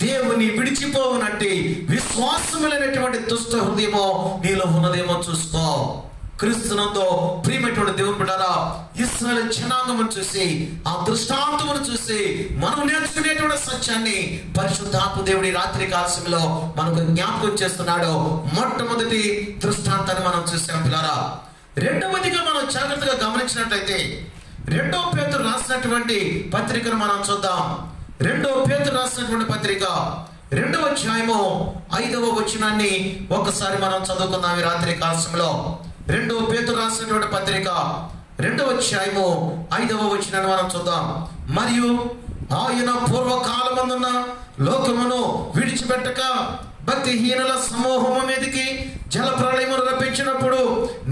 దేవుని విడిచిపోవునట్టి విశ్వాసము లేనటువంటి దుష్ట హృదయమో నీలో ఉన్నదేమో చూసుకో. క్రీస్తునందు ప్రియమైనటువంటి దేవుని బిడ్డలారా, ఇశ్రాయేలు జనాంగమును చూసి, ఆ దృష్టాంతమును చూసి మనం నేర్చుకునేటువంటి సత్యాన్ని పరిశుద్ధాత్మ దేవుడి రాత్రి కాలశంలో మనకు జ్ఞాపకం చేస్తున్నాడు. మొట్టమొదటి దృష్టాంతాన్ని మనం చూసాం పిల్లరా. రెండవదిగా మనం జాగ్రత్తగా గమనించినట్లయితే 2వ పేతురు రాసినటువంటి పత్రికను మనం చూద్దాం. 2వ పేతురు రాసినటువంటి పత్రిక 2వ అధ్యాయము 5వ వచనాన్ని ఒకసారి మనం చదువుకుందాం ఈ రాత్రి కాలశంలో. 2వ పేతురు రాసినటువంటి పత్రిక 2వ అధ్యాయము 5వ వచనాన్ని మనం చూద్దాం. మరియు ఆయన పూర్వకాలమందున్న లోకమును విడిచిపెట్టక భక్తిహీనుల సమూహము మీదకి జల ప్రళయమును రప్పించినప్పుడు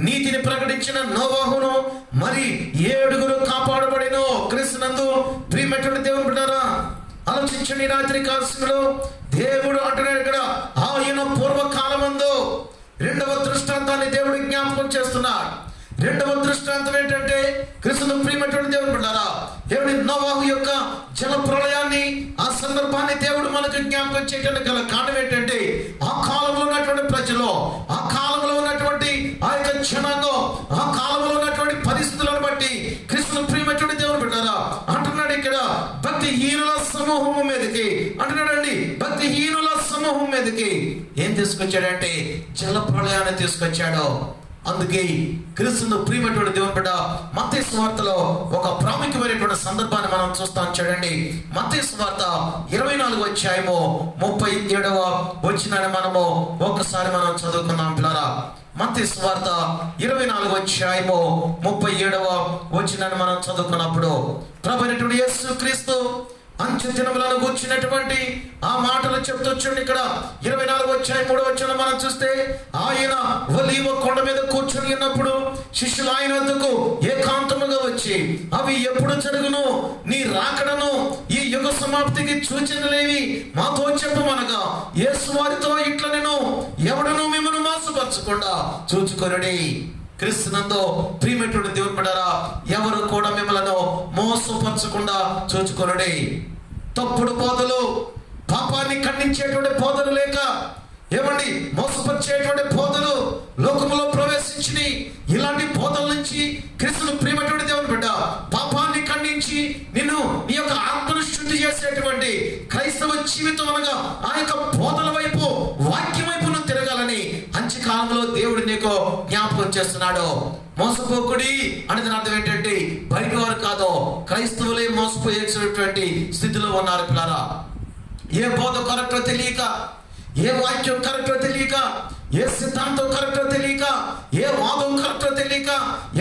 నీతిని ప్రకటించిన నోవాహును మరి 7 కాపాడబడిన క్రీస్తునందు ప్రియమైనటువంటి దేవుని బిడ్డలారా, ఆలోచించండి. రాత్రి కాలశంలో దేవుడు అంటున్నాడు ఇక్కడ, ఆయన పూర్వకాలమందు. 2వ దృష్టాంతాన్ని దేవుడు జ్ఞాపకం చేస్తున్నాడు. 2వ దృష్టాంతం ఏంటంటే, క్రీస్తును ప్రియమైనటువంటి దేవుని బిడ్డలారా, దేవుడి నోవాహు యొక్క జల ప్రళయాన్ని, ఆ సందర్భాన్ని దేవుడు మనకు జ్ఞాపకం చేయడానికి గల కారణం ఏంటంటే, ఆ కాలంలో ఉన్నటువంటి ప్రజలు, ఆ కాలంలో ఉన్నటువంటి ఆ యొక్క జనాంగం, ఆ కాలంలో ఉన్నటువంటి పరిస్థితులను బట్టి క్రీస్తును ప్రియమైనటువంటి దేవుని బిడ్డలారా అంటున్నాడు ఇక్కడ, భక్తిహీనుల సమూహం మీదకి అంటున్నాడండి. భక్తిహీనుల సమూహం మీదకి ఏం తీసుకొచ్చాడంటే జల ప్రళయాన్ని తీసుకొచ్చాడు. అందుకే క్రీస్తును ప్రియమైనటువంటి దేవుని బిడ్డ మత్తయి సువార్తలో ఒక ప్రాముఖ్యమైనటువంటి సందర్భాన్ని మనం చూస్తాం. చూడండి, మత్తయి సువార్త 24వ అధ్యాయము 37వ వచనాన్ని మనము ఒక్కసారి మనం చదువుకున్నాం పిల్లరా. మత్తయి సువార్త 24వ అధ్యాయము 37వ వచనాన్ని మనం చదువుకున్నప్పుడు ప్రభువైనటువంటి యేసుక్రీస్తు అంచె దినములను కూర్చున్నటువంటి ఆ మాటలు చెప్తూ చూడండి. ఇక్కడ 24వ అధ్యాయం 3వ వచనం మనం చూస్తే, ఆయన ఒలీవ కొండ మీద కూర్చుని ఉన్నప్పుడు శిష్యులు ఆయన వద్దకు ఏకాంతముగా వచ్చి, అవి ఎప్పుడు జరుగును, నీ రాకడను ఈ యుగ సమాప్తికి సూచనలేవి మాతో చెప్పమనగా యేసు వారితో ఇట్లా, నేను ఎవడను మిమ్మల్ని మోసపరచకుండా చూచుకొనుడి. క్రీస్తునందు ప్రియమైనటువంటి దేవుని బిడ్డలారా, ఎవరు కూడా మిమ్మల్ని మోసపరచకుండా చూచుకొనుడి. తప్పుడు బోధలు, పాపాన్ని ఖండించేటువంటి బోధలు లేక, ఏమండి మోసపరిచేటువంటి బోధలు లోకములో ప్రవేశించి, ఇలాంటి బోధల నుంచి క్రీస్తును ప్రియమైనటువంటి దేవుని బిడ్డ పాపాన్ని ఖండించి నిన్ను నీ యొక్క ఆత్మను శుద్ధి చేసేటువంటి క్రైస్తవ జీవితం అనగా ఆ యొక్క బోధల వైపు, వాక్యం వైపు నువ్వు తిరగాలని అంత్యకాలంలో దేవుడు నీకు జ్ఞాపకం చేస్తున్నాడు. మోసపోకుడి అనేది అర్థం ఏంటంటే, బయట వారు కాదు, క్రైస్తవులే మోసపోయేటువంటి స్థితిలో ఉన్నారు పిల్లరా. ఏ బోధ కరెక్టో తెలియక, ఏ వాక్యం కరెక్టో తెలియక, ఏ సిద్ధాంతం కరెక్టో తెలియక, ఏ వాదం కరెక్టో తెలియక,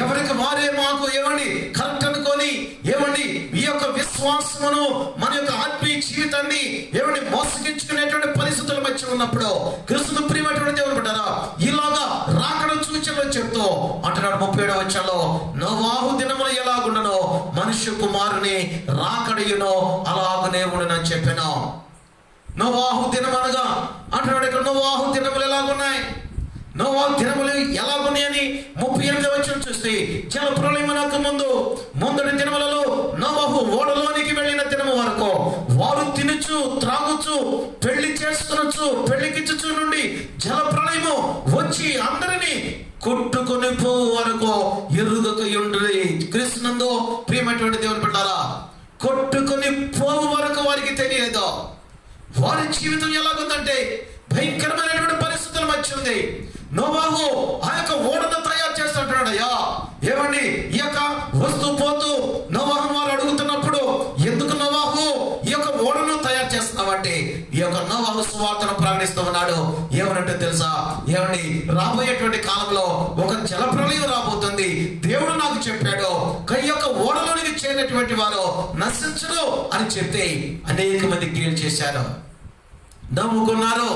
ఎవరికి వారే మాకు ఏమండి కరెక్ట్ అనుకొని, ఏమండి ఈ యొక్క విశ్వాసమును, మన యొక్క ఆత్మీయ జీవితాన్ని ఏమండి మోసగించుకునేటువంటి పరిస్థితుల మధ్య ఉన్నప్పుడు క్రీస్తును ప్రియమైనటువంటి దేవుని బిడ్డలారా, ఇలాగా రాకడ సూచనలు చెప్తూ అంటున్నాడు 37వ వచనంలో, నోవాహు దినములు ఎలాగుండనో మనుష్య కుమారుని రాకడయునో అలాగనే ఉండునని చెప్పాను. నోవాహు దినమనగా అంటున్నాడు ఇక్కడ, నోవాహు దినములు ఎలాగున్నాయి, నోవాహు దినములు ఎలాగున్నాయని 38వ వచనం చూస్తే, జల ప్రళయమునకు ముందటి దినములలో నోవాహు ఓడలోనికి వెళ్ళిన దినము వరకు వారు తినుచు త్రాగుచు పెళ్లి చేసుకొనొచ్చు పెళ్లికిచ్చుచు నుండి జల ప్రళయము వచ్చి అందరినీ కొట్టుకొని పోవు వరకు ఎరుగకయుండుడి. క్రీస్తునందు ప్రియమైనటువంటి దేవుని బిడ్డలారా, కొట్టుకొని పోవు వరకు వారికి తెలియదు. వారి జీవితం ఎలాగుందంటే భయంకరమైనటువంటి పరిస్థితుల మధ్య ఉంది. నోవాహు ఆ యొక్క ఓడను తయారు చేస్తుంటాడు. అయ్యా ఏమండి ఈ యొక్క వస్తూ పోతూ నోవాహు వారు అడుగుతున్నప్పుడు, ఎందుకు నోవాహు ఈ యొక్క ఓడను తయారు చేస్తున్నావంటే, ఈ యొక్క నోవాహు సువార్తను ప్రకటిస్తూ ఉన్నాడు. ఏమనంటే తెలుసా, ఏమండి రాబోయేటువంటి కాలంలో ఒక జల ప్రళయం రాబోతుంది, దేవుడు నాకు చెప్పాడు, ఈ యొక్క ఓడలోనికి చేరినటువంటి వారు నశించరు అని చెప్తే అనేక మంది క్రియలు చేశారు, నమ్ముకున్నారు,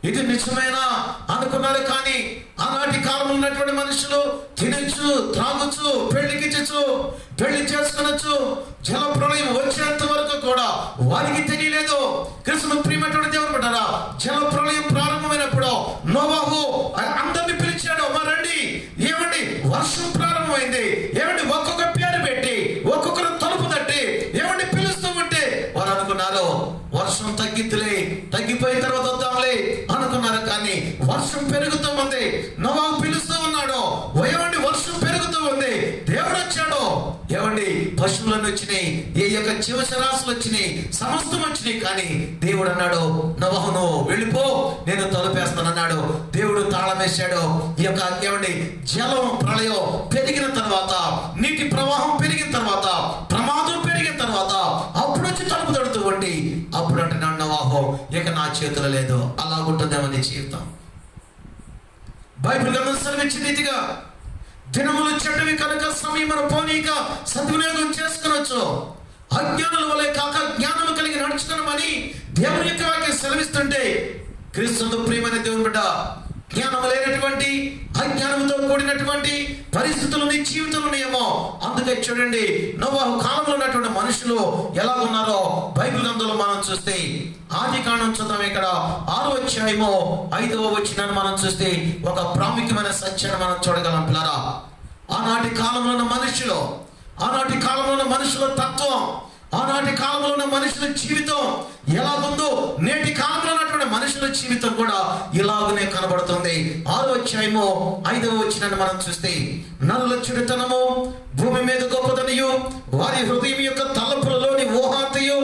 ఇది నిజమేనా అనుకున్నారు. కానీ ఆనాటి కాలంలో ఉన్నటువంటి మనుషులు తినచ్చు, త్రాగొచ్చు, పెళ్లికిచ్చు, పెళ్లి చేసుకునొచ్చు, జల ప్రళయం వచ్చేంత వరకు కూడా వారికి తెలియలేదు. క్రీస్తును ప్రియమైనటువంటి దేవుని బిడ్డలారా, జల ప్రళయం ప్రారంభమైనప్పుడు నోవాహు అందరిని పిలిచాడు, రండి, ఏమండి వర్షం ప్రారంభమైంది, ఏమండి ఒక్కొక్క పేరు పెట్టి ఒక్కొక్కరు తలుపు తట్టి ఏమండి పిలుస్తూ ఉంటే వారు అనుకున్నారు వర్షం తగ్గిపోయిన తర్వాత వద్దాంలే అనుకున్నారు. కానీ వర్షం పెరుగుతూ ఉంది, నోవాహు పిలుస్తూ ఉన్నాడు, వచ్చినాయి, ఏ యొక్క జీవచరాశులు వచ్చినాయి, సమస్తం వచ్చినాయి. కానీ దేవుడు అన్నాడు, నోవహును వెళ్ళిపో, నేను తలుపేస్తానన్నాడు. దేవుడు తాళం వేశాడు. ఈ యొక్క ఏమండి జలం ప్రళయం పెరిగిన తర్వాత, నీటి ప్రవాహం పెరిగిన తర్వాత, ప్రమాదం పెరిగిన తర్వాత అప్పుడు వచ్చి తలుపు తడుతూ ఉండి అప్పుడు అంటున్నాడు నోవహు, ఇక నా చేతులు లేదు. అలాగుంటుందేమో నీ జీవితం. బైబిల్ గ్రంథం సెలవిచ్చిన రీతిగా దినములు చెడ్డవి కనుక సమయమును పోనీక సద్వినియోగం చేసుకునొచ్చు. అజ్ఞానుల వలె కాక జ్ఞానము కలిగి నడుచుకునమని దేవుని యొక్క వాక్యం సెలవిస్తుంటే, క్రీస్తునందు ప్రియమైన దేవుని బిడ్డ, జ్ఞానం లేనటువంటి అజ్ఞానంతో కూడినటువంటి పరిస్థితులు నీ జీవితంలో ఉన్నాయేమో. అందుకే చూడండి, నోవహు కాలంలో ఉన్నటువంటి మనుషులు ఎలా ఉన్నారో బైబిల్ గ్రంథంలో మనం చూస్తే, ఆదికాండం చూద్దాం. ఇక్కడ 6వ అధ్యాయము 5వ వచనాన్ని మనం చూస్తే ఒక ప్రాముఖ్యమైన సత్యాన్ని మనం చూడగలం పిల్లరా. ఆనాటి కాలంలో ఉన్న మనుషులు, ఆనాటి కాలంలో ఉన్న మనుషుల తత్వం, ఆనాటి కాలంలో ఉన్న మనుషుల జీవితం ఎలాగుందో నేటి కాలంలో ఉన్నటువంటి మనుషుల జీవితం కూడా ఇలాగనే కనబడుతుంది. 6వ అధ్యాయము 5వ వచనాన్ని మనం చూస్తే, నరుల చెడుతనము భూమి మీద గొప్పదనియు, వారి హృదయం యొక్క తలపులలోని ఊహాంతయు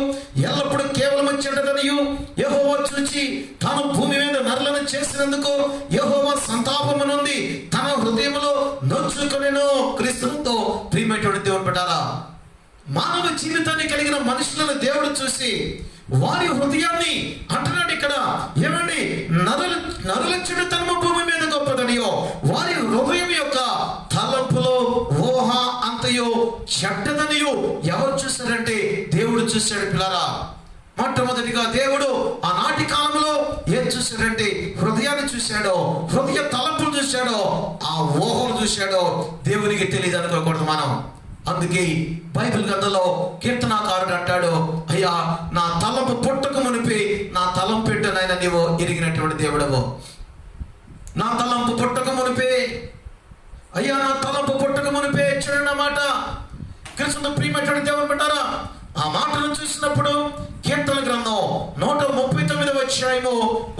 ఎల్లప్పుడూ కేవలం చెడ్డదనియు యెహోవా చూచి తాను భూమి మీద నరులను చేసినందుకు యెహోవా సంతాపము నుండి తన హృదయంలో నొచ్చుకొనెను. క్రీస్తుతో ప్రియమైనటువంటి దేవుని బిడ్డలారా, మానవ జీవితాన్ని కలిగిన మనుషులను దేవుడు చూసి వారి హృదయాన్ని అంటున్నాడు ఇక్కడ, ఏమండి నరుల చెడుతనము భూమి మీద గొప్పదనియో, వారి హృదయం యొక్క తలంపులో ఊహ అంతయో చెడ్డదనియో ఎవరు చూశారంటే దేవుడు చూశాడు పిల్లరా. మొట్టమొదటిగా దేవుడు ఆనాటి కాలంలో ఏం చూశాడంటే హృదయాన్ని చూశాడో, హృదయ తలంపులు చూశాడో, ఆ ఊహలు చూశాడో దేవునికి తెలియదు అనుకోకూడదు మనం. అందుకే బైబిల్ గ్రంథంలో కీర్తనాకారుడు అంటాడు, అయ్యా నా తలంపు పుట్టక మునిపి నా తలంపు పెట్టనైనా నీవు ఎరిగినటువంటి దేవుడవు. నా తలంపు పుట్టక మునిపే, అయ్యా నా తలంపు పుట్టక మునిపే. చూడండి ఆ మాట, కృష్ణ ప్రియమైనటువంటి దేవుడు పెట్టారా. ఆ మాటను చూసినప్పుడు కీర్తన గ్రంథం 139వ అధ్యాయము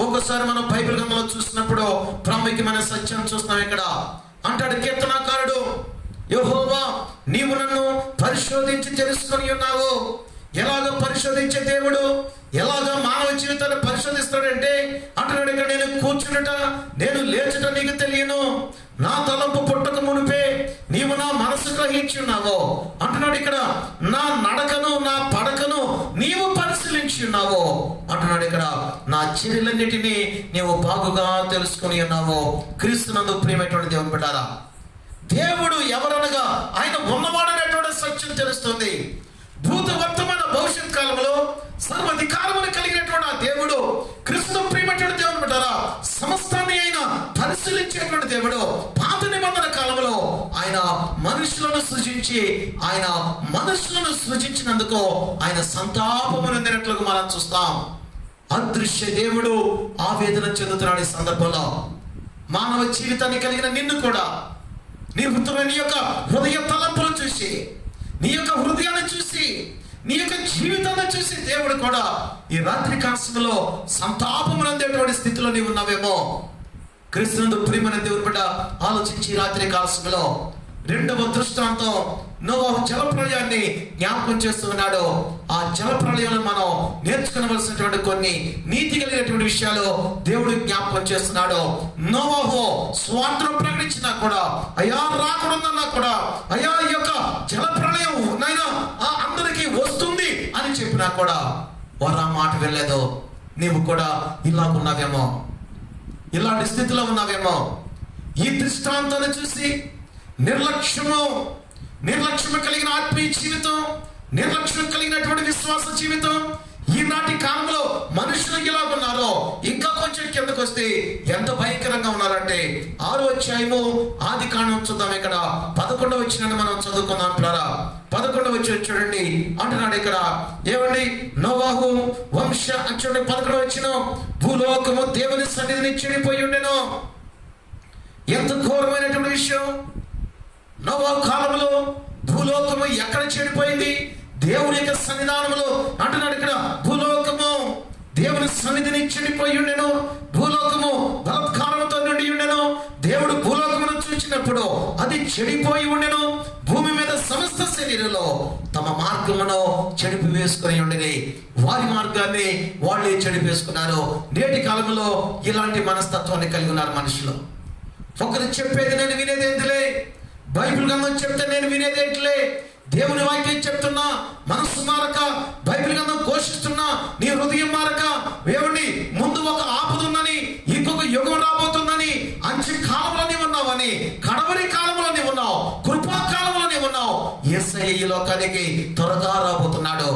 ఒక్కసారి మనం బైబిల్ గ్రంథంలో చూసినప్పుడు ప్రాముఖ్యమైన సత్యం చూస్తున్నాం. ఇక్కడ అంటాడు కీర్తనాకారుడు, యెహోవా నీవు నన్ను పరిశోధించి తెలుసుకొని ఉన్నావు. ఎలాగ పరిశోధించే దేవుడు, ఎలాగ మానవ జీవితాన్ని పరిశోధిస్తాడంటే అంటున్నాడు ఇక్కడ, నేను కూర్చున్నట నేను లేచుట నీకు తెలియను, నా తలంపు పుట్టక మునిపే నీవు నా మనసు గ్రహించి ఉన్నావు అంటున్నాడు. ఇక్కడ నా నడకను నా పడకను నీవు పరిశీలించి ఉన్నావు అంటున్నాడు. ఇక్కడ నా చర్యలన్నిటినీ నీవు బాగుగా తెలుసుకొని ఉన్నావు. క్రీస్తునందు ప్రియమైనటువంటి దేవుని బిడ్డలారా, దేవుడు ఎవరనగా ఆయన ఉన్నవాడనేటువంటి సత్యం తెలుస్తుంది. భూత వర్తమాన భవిష్యత్ కాలంలో సర్వాధికారమును కలిగినటువంటి ఆ దేవుడు, క్రీస్తు ప్రియమైనటువంటి దేవుని బిడ్డలారా, సమస్తాన్ని ఆయన పరిశీలించేటువంటి దేవుడు. పాత నిబంధన కాలంలో ఆయన మనుషులను సృజించి, ఆయన మనుషులను సృజించినందుకు ఆయన సంతాపము నొందినట్లుగా మనం చూస్తాం. అదృశ్య దేవుడు ఆవేదన చెందుతున్నాడు ఈ సందర్భంలో. మానవ జీవితాన్ని కలిగిన నిన్ను కూడా, నీ యొక్క హృదయ తలంపులు చూసి, నీ యొక్క హృదయాన్ని చూసి, నీ యొక్క జీవితాన్ని చూసి దేవుడు కూడా ఈ రాత్రి కాలంలో సంతాపం నందేటువంటి స్థితిలో నీవు ఉన్నావేమో. క్రీస్తునందు ప్రియమైన దేవుని బిడ్డ, ఆలోచించి రాత్రి కాలంలో 2వ దృష్టాంతం నోవహు జలప్రళయాన్ని జ్ఞాపకం చేస్తూ ఉన్నాడు. ఆ జలప్రళయంలో మనం నేర్చుకోవలసినటువంటి కొన్ని నీతి కలిగినటువంటి విషయాలు దేవుడు జ్ఞాపకం చేస్తున్నాడు. నోవహు స్వార్థం ప్రకటించినా కూడా, అయ్యా రాకూడదన్నా కూడా, అయ్యా ఈ యొక్క జలప్రళయం నైనా అందరికీ వస్తుంది అని చెప్పినా కూడా వారు ఆ మాట వెళ్ళలేదు. నీవు కూడా ఇలాగున్నావేమో, ఇలాంటి స్థితిలో ఉన్నావేమో. ఈ దృష్టాంతాన్ని చూసి నిర్లక్ష్యము కలిగిన ఆత్మీయ జీవితం, నిర్లక్ష్యం కలిగినటువంటి విశ్వాస జీవితం ఈనాటి కాలంలో మనుషులు ఇలా ఉన్నారో, ఇంకా కొంచెం కిందకు వస్తే ఎంత భయంకరంగా ఉన్నారంటే 6వ అధ్యాయము ఆదికాండం చూద్దాం. ఇక్కడ 11వ వచనాన్ని మనం చదువుకుందాం పిల్లరా. 11వ వచనం చూడండి, అంటున్నాడు ఇక్కడ, ఏమండి నోవహు వంశ చూడండి 11వ వచనం, భూలోకము దేవుని సన్నిధిని చెడిపోయి ఉండెను. ఎంత ఘోరమైనటువంటి విషయం. నోవహు కాలంలో భూలోకము ఎక్కడ చెడిపోయింది? దేవుని యొక్క సన్నిధానంలో అంటున్నాడు ఇక్కడ, భూలోకము దేవుని సన్నిధిని చెడిపోయి ఉండెను, భూలోకము బలాత్కారముతో నిండి ఉండెను. దేవుడు భూలోకమును చూచినప్పుడు అది చెడిపోయి ఉండెను, భూమి మీద సమస్త శరీరంలో తమ మార్గమును చెడిపి వేసుకుని ఉండేది. వారి మార్గాన్ని వాళ్ళే చెడిపి వేసుకున్నారు. నేటి కాలంలో ఇలాంటి మనస్తత్వాన్ని కలిగి ఉన్నారు మనుషులు. ఒకరు చెప్పేది నేను వినేదేంటిలే, బైబిల్ గ్రంథం చెప్తే నేను వినేదేంటిలే, దేవుని వాక్యం చెప్తున్నా మనస్సు మారక, బైబిల్ గ్రంథం ఘోషిస్తున్నా నీ హృదయం మారక, దేవుని ముందు ఒక ఆపదుందని, ఇంకొక యుగం రాబోతుందని, అంచె కాలంలో నీవు ఉన్నావని, కడవరి కాలంలో నీవు ఉన్నావు, కృపా కాలంలో నీవు ఉన్నావు. యేసయ్య ఈ లోకానికి త్వరగా రాబోతున్నాడు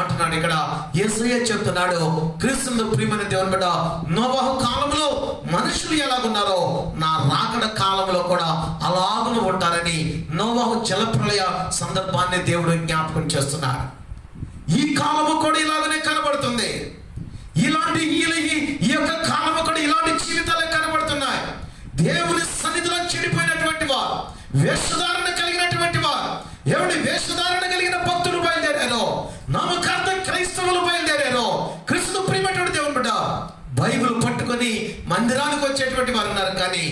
అంటున్నాడు. ఇక్కడ యేసయ్య చెప్తున్నాడు, క్రీస్తునందు ప్రియమైన దేవుని బిడ్డ, నోవహు కాలంలో మనుషులు ఎలాగున్నారో నా రాకడ కాలంలో కూడా అలాగును ఉంటారని నోవహు జలప్రళయ సందర్భాన్ని దేవుడు జ్ఞాపకం చేస్తున్నాడు. ఈ కాలము కూడా ఇలాగనే కనబడుతుంది. ఇలాంటి ఈ యొక్క కాలము కూడా ఇలాంటి జీవితాలే కనబడుతున్నాయి. దేవుని సన్నిధిలో చెడిపోయినటువంటి వారు, వేషధారణ కలిగినటువంటి వారు, ఎవరి వేషధారణ కలిగిన భక్తులు బయలుదేరారో, నమ్మకార్థ క్రైస్తవులు బయలుదేరారో, క్రీస్తు ప్రియమైనటువంటి దేవుని బిడ్డ, బైబిల్ పట్టుకొని మందిరానికి వచ్చేటువంటి వారు ఉన్నారు. కానీ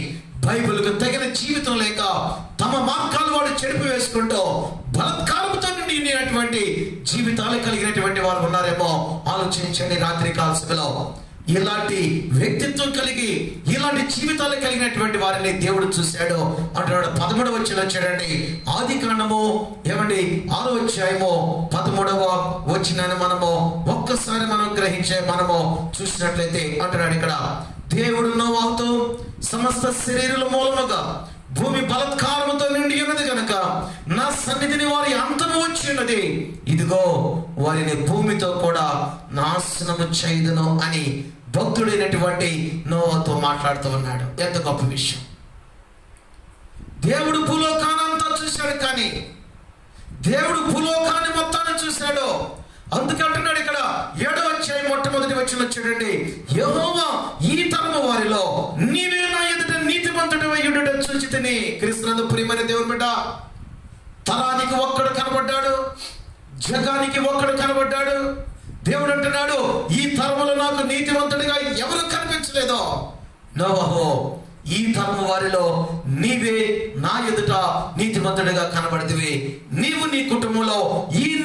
బైబిల్కు తగిన జీవితం లేక తమ మార్గాలు వాడు చెడిపి వేసుకుంటూ బలత్కారంతో నిండినటువంటి జీవితాలు కలిగినటువంటి వారు ఉన్నారేమో ఆలోచించండి. రాత్రి కాల సభలో ఇలాంటి వ్యక్తిత్వం కలిగి ఇలాంటి జీవితాలు కలిగినటువంటి వారిని దేవుడు చూశాడు అంటున్నాడు. 13వ వచనం చూడండి. ఆది కాండము 6వ అధ్యాయము 13వ వచనాన్ని మనము ఒక్కసారి మనం గ్రహించే మనము చూసినట్లయితే అంటున్నాడు ఇక్కడ, దేవుడు నోవహుతో సమస్త శరీరుల మూలముగా భూమి బలత్కారముతో నిండి ఉన్నది కనుక నా సన్నిధిని వారి అంతము వచ్చి ఉన్నది, ఇదిగో వారిని భూమితో కూడా నాశనము చేయుదును అని భక్తుడైనటువంటి నోవహుతో మాట్లాడుతూ ఉన్నాడు. ఎంత గొప్ప విషయం! దేవుడు భూలోకానంతా చూశాడు, కానీ దేవుడు భూలోకాన్ని మొత్తాన్ని చూశాడు. అందుకే అంటున్నాడు ఇక్కడ 7వ అధ్యాయం మొట్టమొదటి వచనం చూడండి. యెహోవా ఈ తరము వారిలో నీవే నా ఎదుట నీతిమంతుడవై ఉండుట చూచితిని. క్రీస్తునందు ప్రియమైన దేవుని బిడ్డ, తరానికి ఒక్కడు కనబడ్డాడు, జగానికి ఒక్కడు కనబడ్డాడు. దేవుడు అంటున్నాడు, ఈ తరములో నాకు నీతిమంతుడిగా ఎవరు కనిపించలేదో, నోవహు ఈ తరము వారిలో నీవే నా ఎదుట నీతిమంతుడిగా కనబడితివి. నీవు నీ కుటుంబంలో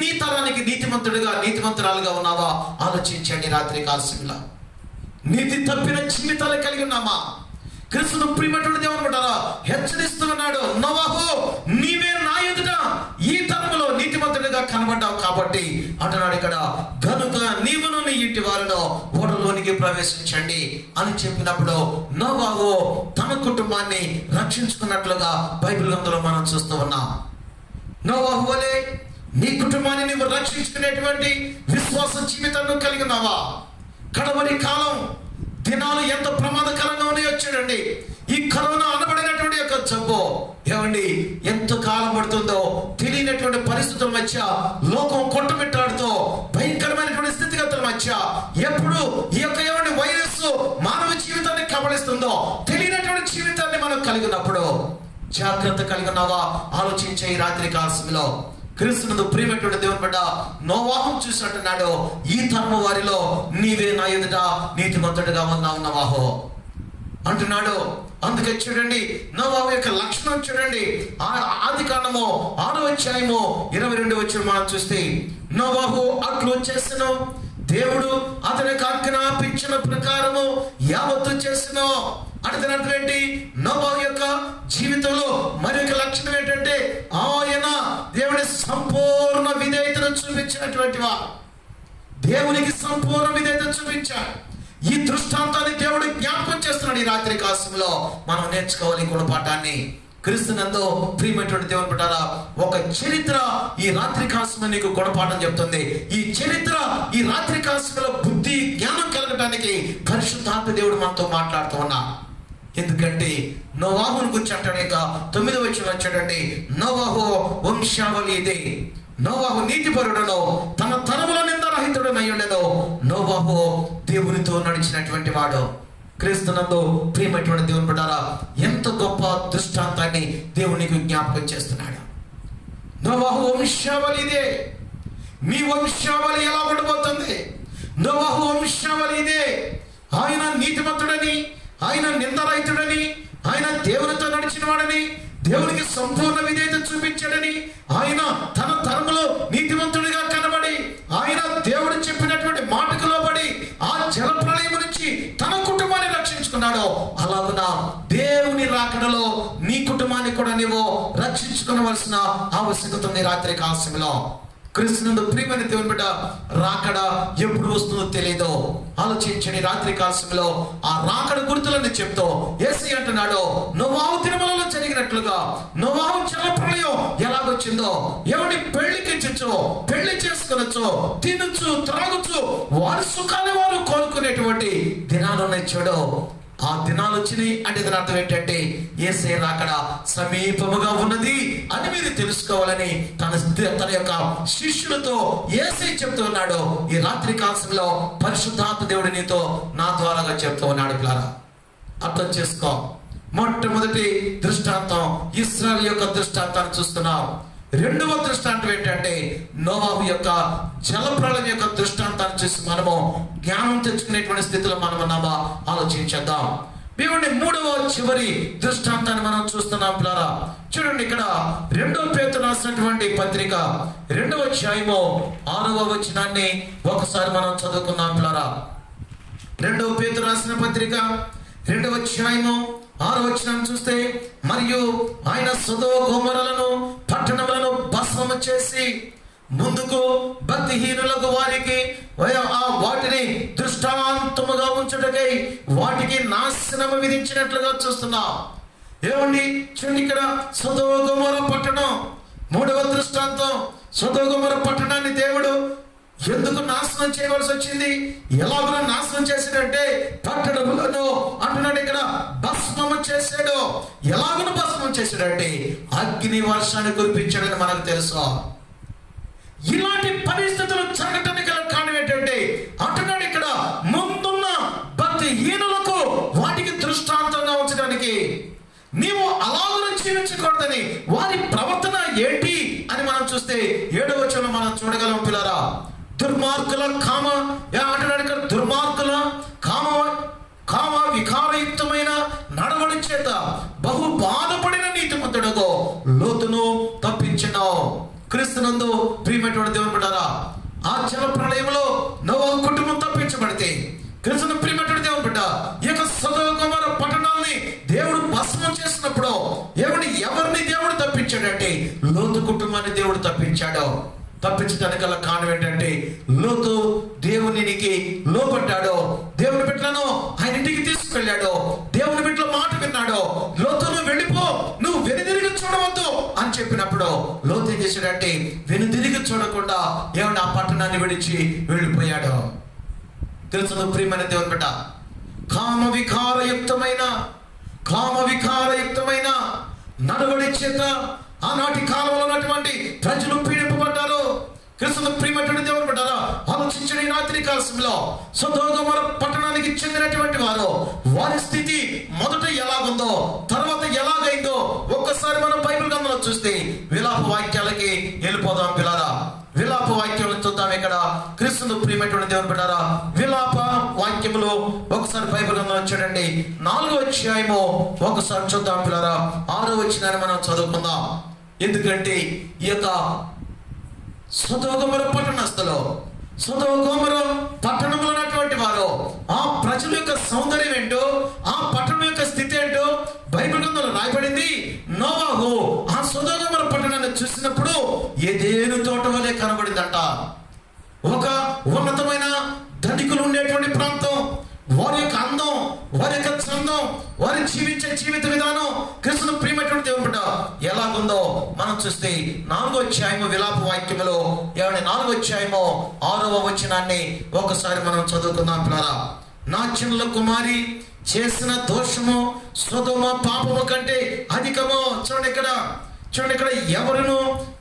నీ తరానికి నీతిమంతురాలుగా ఉన్నావా? ఆలోచించండి. రాత్రి కాల్సిలా నీతి తప్పిన జీవితాలు కలిగి ఉన్నామా? క్రీస్తును ప్రియమైనటువంటి దేవుని బిడ్డలారా, హెచ్చరిస్తూ ఉన్నాడు, నోవహు నీవే నా ఎదుట ఈ తరములో నీతిమంతుడిగా కనబడ్డావు కాబట్టి అంటున్నాడు ఇక్కడ, గనుక నీవును నీ ఇంటి వారిలో ఓడలోనికి ప్రవేశించండి అని చెప్పినప్పుడు నోవహు తన కుటుంబాన్ని రక్షించుకున్నట్లుగా బైబిల్ గ్రంథంలో మనం చూస్తూ ఉన్నాం. నోవహు వలె నీ కుటుంబాన్ని నీవు రక్షించుకునేటువంటి విశ్వాస జీవితాన్ని కలిగి ఉన్నావా? కడవరి కాలం దినాలు ఎంత ప్రమాదకరంగా ఉన్నాయో చూడండి. ఈ కరోనా అనబడినటువంటి యొక్క జబ్బు ఎంత కాలం పడుతుందో తెలియనటువంటి పరిస్థితుల మధ్య లోకం కొట్టుమిట్టాడుతూ భయంకరమైనటువంటి స్థితిగతుల మధ్య ఎప్పుడు ఈ యొక్క వైరస్ మానవ జీవితాన్ని కబళిస్తుందో తెలియనటువంటి జీవితాన్ని మనం కలిగినప్పుడు జాగ్రత్త కలిగి ఉన్నావా? ఆలోచించే ఈ రాత్రి కాలంలో క్రీస్తునందు ప్రియమైనటువంటి దేవుని బిడ్డ, నోవహు చూసినట్టున్నాడు, ఈ తరము వారిలో నీవే నా ఎదుట నీతిమంతుడిగా ఉన్నావు నోవహు అంటున్నాడు. అందుకే చూడండి నోవహు యొక్క లక్షణం చూడండి. ఆది కాండము 6వ అధ్యాయము 22వ వచనం మనం చూస్తే, నోవహు అట్లు చేసెను, దేవుడు అతనికి ఆజ్ఞాపించిన ప్రకారము యావత్తు చేసెను. అంటే అర్థం ఏంటి? నోవహు యొక్క జీవితంలో మరి ఒక లక్షణం ఏంటంటే ఆయన దేవుని సంపూర్ణ విధేయతను చూపించినటువంటి వాడు. దేవునికి సంపూర్ణ విధేయత చూపించాడు. ఈ దృష్టాంతాన్ని దేవుడు జ్ఞాపకం చేస్తున్నాడు. ఈ రాత్రి కాలంలో మనం నేర్చుకోవాలి గుణపాఠాన్ని. క్రీస్తునందు ప్రియమైనటువంటి దేవుని బిడ్డలారా, ఒక చరిత్ర ఈ రాత్రి కాలంలో నీకు గుణపాఠం చెప్తుంది. ఈ చరిత్ర ఈ రాత్రి కాలంలో బుద్ధి జ్ఞానం కలగడానికి పరిశుద్ధాత్మ దేవుడు మనతో మాట్లాడుతూ ఉన్నా. ఎందుకంటే నోవహును గురించి అంటాడు. ఇక 9వ వచనం చూడండి. నోవహు వంశావళి ఇదే, నోవహు నీతిపరుడను తన తరముల నిందరహితుడనై ఉండెను. నోవహు దేవునితో నడిచినటువంటి వాడు. క్రీస్తునందు ప్రియమైనటువంటి దేవుని బిడ్డలారా, ఎంత గొప్ప దృష్టాంతాన్ని దేవునికి జ్ఞాపకం చేస్తున్నాడు. నోవహు వంశావళి ఇదే. మీ వంశావళి ఎలా ఉండబోతుంది? నోవహు వంశావళి ఇదే. ఆయన నీతిమంతుడని, ఆయన నిందరహితుడని, ఆయన దేవునితో నడిచిన వాడని, దేవునికి సంపూర్ణ విధేయత చూపించాడని, ఆయన తన తరములో నీతివంతుడిగా కనబడి, ఆయన దేవుడు చెప్పినటువంటి మాటకు లోబడి ఆ జల ప్రళయం నుంచి తన కుటుంబాన్ని రక్షించుకున్నాడు. అలాగున దేవుని రాకడలో నీ కుటుంబాన్ని కూడా నీవు రక్షించుకోవలసిన ఆవశ్యకత ఉంది. రాత్రి కాలశంలో క్రీస్తునందు ప్రియమైన దేవుని బిడ్డ, రాకడ ఎప్పుడు వస్తుందో తెలియదు. ఆలోచించండి. రాత్రి కాలశంలో ఆ రాకడ గుర్తులని చెప్తూ యేసయ్య అంటున్నాడు, నోవాహు దినములలో జరిగినట్లుగా నోవాహు జలప్రళయం ఎలాగొచ్చిందో, ఎవడి పెళ్లికిచ్చో పెళ్లి చేసుకొనొచ్చో తినొచ్చు త్రాగొచ్చు వారి సుఖాన్ని వారు కోరుకునేటువంటి దినాలు ఉన్నాయి చూడు. ఆ దినాలు వచ్చినాయి అంటే దాని అర్థం ఏంటంటే యేసయ్య రాకడ సమీపముగా ఉన్నది అని మీరు తెలుసుకోవాలని తన యొక్క శిష్యులతో యేసయ్య చెప్తూ ఉన్నాడు. ఈ రాత్రి కాలంలో పరిశుద్ధాత్మ దేవుడు నీతో నా ద్వారాగా చెప్తూ ఉన్నాడు. పిల్లరా, అర్థం చేసుకో. మొట్టమొదటి దృష్టాంతం ఇశ్రాయేలు యొక్క దృష్టాంతాన్ని చూస్తున్నాం. రెండవ దృష్టాంతం ఏంటంటే నోవాహు యొక్క జలప్రళయం యొక్క దృష్టాంతాన్ని చూసి మనము జ్ఞానం తెచ్చుకునేటువంటి స్థితిలో మనం ఉన్నామా ఆలోచించేద్దాం. దేవుని మూడవ చివరి దృష్టాంతాన్ని మనం చూస్తున్నాం. పిల్లరా, చూడండి, ఇక్కడ 2 పేతురు రాసినటువంటి పత్రిక 2వ అధ్యాయము 6వ వచనాన్ని ఒకసారి మనం చదువుకుందాం. పిల్లరా, 2 పేతురు రాసిన పత్రిక 2వ అధ్యాయము 6వ వచనం చూస్తే, మరియు ఆయన సొదొమ గొమొర్రాలను పట్టణములను భస్మము చేసి ముందుకు భక్తిహీనులకు వారికి వాటిని దృష్టాంతముగా ఉంచుటకై వాటికి నాశనము విధించినట్లుగా చూస్తున్నాం. ఏమండి, చూడండి, ఇక్కడ సొదొమ గొమొర్రా పట్టణం, 3వ దృష్టాంతం. సొదొమ గొమొర్రా పట్టణాన్ని దేవుడు ఎందుకు నాశనం చేయవలసి వచ్చింది? ఎలాగో నాశనం చేశాడంటే పట్టణములను అంటున్నాడు ఇక్కడ భస్మము చేశాడు. ఎలాగో భస్మం చేశాడంటే అగ్ని వర్షాన్ని కురిపించాడని మనకు తెలుసు. ఇలాంటి పరిస్థితులు జరగటానికి గల కారణం ఏంటంటే అంటున్నాడు ఇక్కడ ముందున్న భక్తిహీనులకు వాటికి దృష్టాంతంగా ఉంచడానికి. నీవు అలాగూ జీవించకూడదని వారి ప్రవర్తన ఏంటి అని మనం చూస్తే 7వ వచనం మనం చూడగలం. పిల్లరా, దుర్మార్గుల కామ అంటున్నాడు ఇక్కడ, దుర్మార్గుల కామ వికారయుక్తమైన నడవడి చేత బహు బాధపడిన నీతిమంతుడుగో లోతును తప్పించినావు. క్రీస్తునందు ప్రియమైనటువంటి దేవుని బిడ్డలారా, ఆ జల ప్రళయంలో నోవాహు కుటుంబం తప్పించబడితే, క్రీస్తును ప్రియమైనటువంటి దేవుని బిడ్డ, ఈ యొక్క సొదొమ గొమొర్రా పట్టణాన్ని దేవుడు భస్మం చేసినప్పుడు ఎవరిని దేవుడు తప్పించాడంటే లోతు కుటుంబాన్ని దేవుడు తప్పించాడు. తప్పించడానికి గల కారణం ఏంటంటే లోతు దేవునికి లోపడ్డాడు. దేవుని బిడ్డలను ఆయన ఇంటికి తీసుకెళ్ళాడు. దేవుని బిడ్డల మాట విన్నాడు. లోతు, నువ్వు వెళ్ళిపో, నువ్వు వెనుదిరిగి చూడవద్దు అని చెప్పినప్పుడు లోతు ఏం చేశాడంటే వెనుదిరిగి చూడకుండా ఏమన్నా ఆ పట్టణాన్ని విడిచి వెళ్ళిపోయాడు. తెలుసు ప్రియమైన దేవుని బిడ్డ, కామ వికారయుక్తమైన నడవడి చేత ఆనాటి కాలంలో ఉన్నటువంటి ప్రజలు పీడింపబడ్డారు. క్రీస్తును ప్రియమైనటువంటి దేవుని బిడ్డలారా, ఆలోచించండి. రాత్రి కాలంలో సొదొమ గొమొర్రా పట్టణానికి చెందినటువంటి వారు వారి స్థితి మొదట ఎలాగుందో తర్వాత ఎలాగైందో ఒక్కసారి మనం బైబిల్ గ్రంథంలో చూస్తే విలాప వాక్యాలకి వెళ్ళిపోదాం. పిల్లరా, విలాప వాక్యం చూద్దాం. ఇక్కడ క్రీస్తును ప్రియమైనటువంటి దేవుని బిడ్డలారా, విలాప వాక్యములు ఒకసారి బైబిల్ గ్రంథంలో చూడండి. 4వ అధ్యాయము ఒకసారి చూద్దాం. పిల్లరా, 6వ వచనాన్ని మనం చదువుకుందాం. ఎందుకంటే ఈ యొక్క సొదొమ గొమొర్రా పట్టణస్థులు, సొదొమ గొమొర్రా పట్టణంలో ఉన్నటువంటి వారు, ఆ ప్రజల యొక్క సౌందర్యం ఏంటో, ఆ పట్టణం యొక్క స్థితి ఏంటో బైబిల్ గ్రంథంలో రాయబడింది. నోవాహు ఆ సొదొమ గొమొర్రా పట్టణాన్ని చూసినప్పుడు ఏదేను తోట వలె కనబడిందంట. ఒక ఉన్నతమైన ధనికులు ఉండేటువంటి ప్రాంతం, వారి యొక్క అందం, వారి యొక్క చందం, వారి జీవించే జీవిత విధానం క్రీస్తును ప్రియమైనటువంటి దేవుని బిడ్డ ఎలాగుందో మనం చూస్తే 4వ అధ్యాయము విలాప వాక్యములో 4వ అధ్యాయము 6వ వచనాన్ని ఒకసారి మనం చదువుకుందాం. పిల్లరా, నా చిన్న కుమారి చేసిన దోషము సొదొమ పాపము కంటే అధికము. చూడండి ఇక్కడ ఎవరును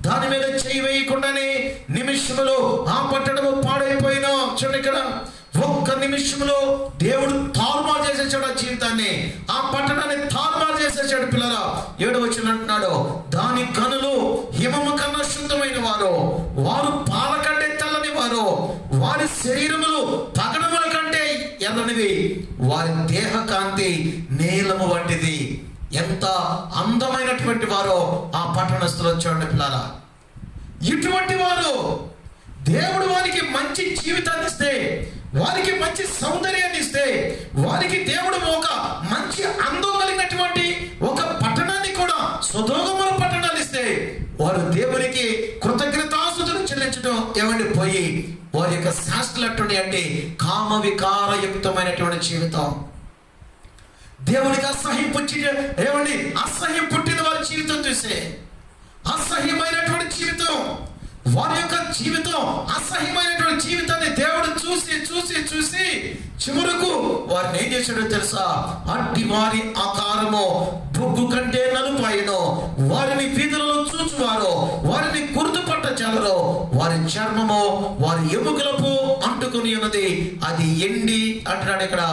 దాని మీద చేయి వేయకుండానే నిమిషములో ఆ పట్టణము పాడైపోయినా. చూడండి, ఇక్కడ ఒక్క నిమిషంలో దేవుడు తారుమారు చేసేసాడు ఆ జీవితాన్ని, ఆ పట్టణాన్ని తారుమారు చేసేసాడు. పిల్లరా, 7వ వచనం అంటున్నాడు, దాని కనులు హిమము కన్నా శుద్ధమైన వారు పాల కంటే తెల్లని వారు, వారి శరీరములు పగడముల కంటే ఎర్రనివి, వారి దేహ కాంతి నీలము వంటిది. ఎంత అందమైనటువంటి వారో ఆ పట్టణస్థులు చూడండి పిల్లరా. ఇటువంటి వారు దేవుడు వారికి మంచి జీవితాన్ని ఇస్తే, వారికి మంచి సౌందర్యాన్ని ఇస్తే, వారికి దేవుడు ఒక మంచి అందం కలిగినటువంటి ఒక పట్టణాన్ని కూడా, సొదొమ పట్టణాన్ని ఇస్తే, వారు దేవునికి కృతజ్ఞతాస్తుతులు చెల్లించడం ఏమండి పోయి వారి యొక్క శాస్త్రాలు ఎట్టుండే అంటే కామ వికారయుక్తమైనటువంటి జీవితం. దేవునికి అసహ్యం పుట్టిన వారి జీవితం చూసే అసహ్యమైనటువంటి జీవితం, వారి యొక్క జీవితం అసహ్యమైనటువంటి జీవితాన్ని దేవుడు చూసి చూసి చూసి చివరకు వారిని ఏం చేశాడో తెలుసా? అట్టి వారి ఆకారము బొగ్గు కంటే నలుపాయను, వారిని వీధులలో చూచువారు వారిని గుర్తుపట్టజాలరు, వారి చర్మము వారి ఎముకలకు అంటుకుని ఉన్నది, అది ఎండి అంటున్నాడు ఇక్కడ,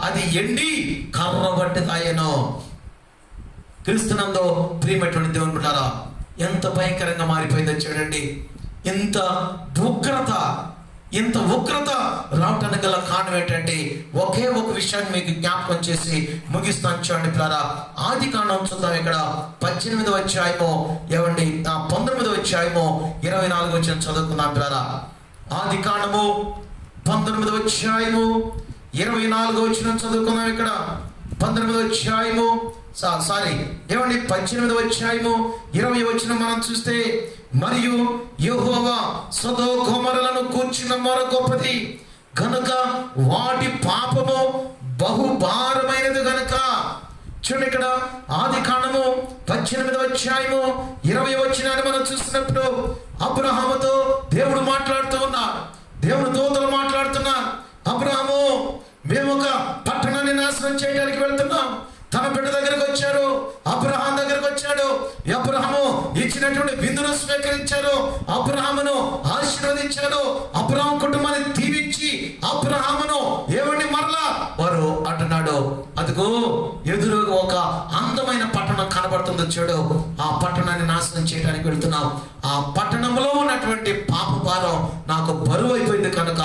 అది ఎండి కర్ర వంటిదాయను. క్రీస్తునందు ప్రియమైనటువంటి దేవుని బిడ్డలారా, ఎంత భయంకరంగా మారిపోయిందో చూడండి. ఇంత ఉగ్రత రావటానికి గల కారణం ఏంటంటే ఒకే ఒక విషయాన్ని మీకు జ్ఞాపకం చేసి ముగిస్తాను చూడండి పిల్లరా. ఆది కాండం చూద్దాం. ఇక్కడ 18వ అధ్యాయము 19వ అధ్యాయము 24వ వచనం చదువుకుందాం పిల్లరా. ఆది కాండము 19వ అధ్యాయము 24వ వచనం చదువుకుందాం. ఇక్కడ 18వ అధ్యాయము 18వ అధ్యాయము 20వ వచనం మనం చూస్తే, మరియు యెహోవా సొదొమ గొమొర్రాలను గూర్చిన మొర గొప్పది గనుక వాటి పాపము బహుభారమైనది గనుక. చూడండి, ఇక్కడ ఆది కాండము 18వ అధ్యాయము 20వ వచనాన్ని మనం చూసినప్పుడు అబ్రహాముతో దేవుడు మాట్లాడుతూ ఉన్నారు, దేవుడు దూతలు మాట్లాడుతున్నారు. అబ్రహాము, మేము ఒక పట్టణాన్ని నాశనం చేయడానికి వెళ్తున్నాం. తన బిడ్డ దగ్గరకు వచ్చారు, అబ్రహాం దగ్గరకు వచ్చాడు. అబ్రహాము ఇచ్చినటువంటి విందును స్వీకరించారు, అబ్రహామును ఆశీర్వదించారు, అబ్రహాం కుటుంబాన్ని దీవించి అబ్రహామును ఏమండి మరలా వారు అంటున్నాడు, అదిగో ఎదురుగా ఒక అందమైన పట్టణం కనబడుతుందో చూడు, ఆ పట్టణాన్ని నాశనం చేయడానికి వెళ్తున్నాం. ఆ పట్టణంలో ఉన్నటువంటి పాప భారం నాకు బరువు అయిపోయింది కనుక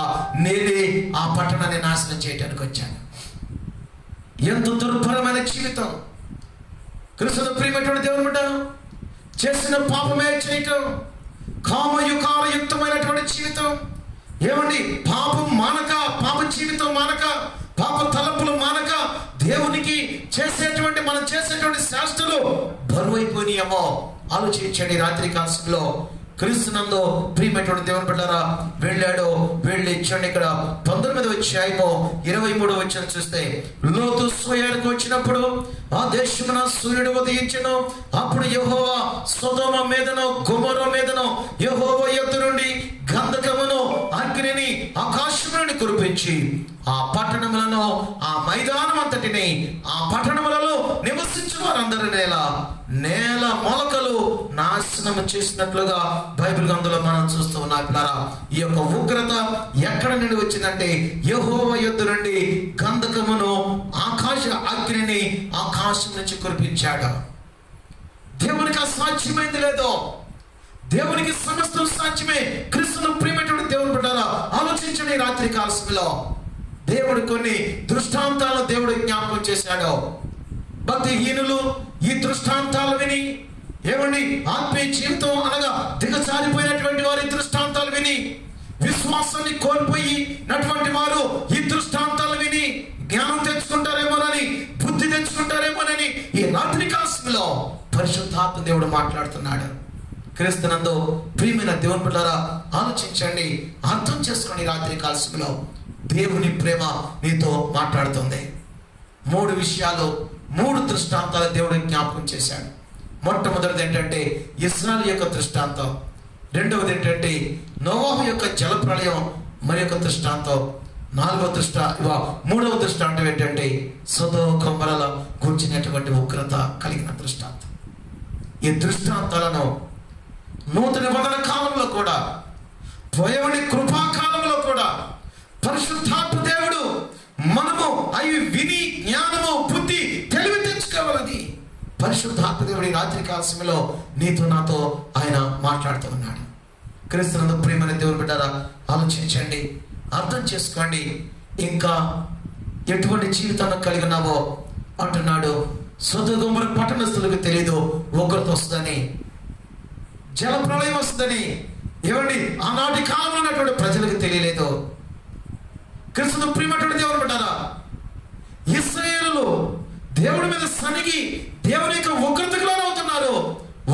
నేనే ఆ పట్టణాన్ని నాశనం చేయడానికి వచ్చాను. ఎంత దుర్భరమైన జీవితం! క్రీస్తు ప్రియమైనటువంటి దేవుని బిడ్డ, చేసిన పాపమే చేయటం, కామయుక్తమైనటువంటి జీవితం. ఏమండి, పాపం మానక, పాప జీవితం మానక, పాప తలంపులు మానక దేవునికి మనం చేసేటువంటి శాస్త్రాలు బరువైపోయినాయేమో ఆలోచించండి. రాత్రి కాలంలో క్రీస్తునందు ప్రియమైనటువంటి దేవుని బిడ్డలారా వెళ్ళి ఇచ్చండి. ఇక్కడ 19వ అధ్యాయము 23వ వచనం చూస్తే, లోతు సోయరుకు వచ్చినప్పుడు ఆ దేశమున సూర్యుడు ఉదయించెను. అప్పుడు యెహోవా సొదొమ మీదను గొమొర్రా మీదను యెహోవా యొద్ద నుండి గంధకమును అగ్నిని ఆకాశము నుండి కురిపించి ఆ పట్టణములను, ఆ మైదానం అంతటిని, ఆ పట్టణములలో నివసించు వారందరి నేల మొలకలు నాశనం చేసినట్లుగా బైబిల్ గ్రంథంలో మనం చూస్తూ ఉన్నాం. ఈ యొక్క ఉగ్రత ఎక్కడ నుండి వచ్చిందంటే యెహోవా యొద్ద నుండి గంధకమును, ఆకాశ అగ్నిని ఆకాశం నుంచి కురిపించాడు. దేవునికి అసాధ్యమైంది లేదో, దేవునికి సమస్తం సాధ్యమే. క్రీస్తును ప్రియమైనటువంటి దేవుని బిడ్డలారా, ఆలోచించండి. రాత్రి కాలంలో దేవుడు కొన్ని దృష్టాంతాలను దేవుడు జ్ఞాపకం చేశాడు. భక్తిహీనులు ఈ దృష్టాంతాలు విని ఏమండి ఆత్మీయ జీవితం అనగా దిగజారిపోయినటువంటి వారి దృష్టాంతాలు విని, విశ్వాసాన్ని కోల్పోయినటువంటి వారు ఈ దృష్టాంతాలు విని జ్ఞానం తెచ్చుకుంటారేమోనని, బుద్ధి తెచ్చుకుంటారేమోనని ఈ రాత్రి కాలంలో పరిశుద్ధాత్మ దేవుడు మాట్లాడుతున్నాడు. క్రీస్తునందు ప్రియమైన దేవుని బిడ్డలారా, ఆలోచించండి, అర్థం చేసుకోండి. రాత్రి కాలంలో దేవుని ప్రేమ నీతో మాట్లాడుతుంది. 3 విషయాలు, 3 దృష్టాంతాలు దేవుడు జ్ఞాపకం చేశాడు. మొట్టమొదటిది ఏంటంటే ఇశ్రాయేలు యొక్క దృష్టాంతం, రెండవది ఏంటంటే నోవాహు యొక్క జలప్రళయం మరి యొక్క దృష్టాంతం, మూడవ దృష్టాంతం ఏంటంటే సొదొమ గొమొర్రాల గురించినటువంటి ఉగ్రత కలిగిన దృష్టాంతం. ఈ దృష్టాంతాలను నూతన నిబంధన కాలంలో కూడా, దేవుని కృపాకాలంలో కూడా పరిశుద్ధాత్మ దేవుడు మనము అవి విని జ్ఞానము, బుద్ధి, తెలివి తెచ్చుకోవాలని పరిశుద్ధాత్మ దేవుడి రాత్రి కాలంలో నీతో నాతో ఆయన మాట్లాడుతూ ఉన్నాడు. క్రీస్తునందు ప్రియమైన దేవుని బిడ్డలారా, ఆలోచించండి, అర్థం చేసుకోండి. ఇంకా ఎటువంటి జీవితాన్ని కలిగి ఉన్నావో అంటున్నాడు. సొదొమ పట్టణస్థులకు తెలియదు ఉగ్రత వస్తుందని, జల ప్రళయం వస్తుందని. ఏమండి, ఆనాటి కాలంలో ఉన్నటువంటి ప్రజలకు తెలియలేదు. క్రీస్తు ప్రియమైనటువంటి దేవుని బిడ్డలారా, ఇశ్రాయేలులో దేవుడి మీద సనిగి దేవుని యొక్క ఉగ్రతకు లోనవుతున్నారు.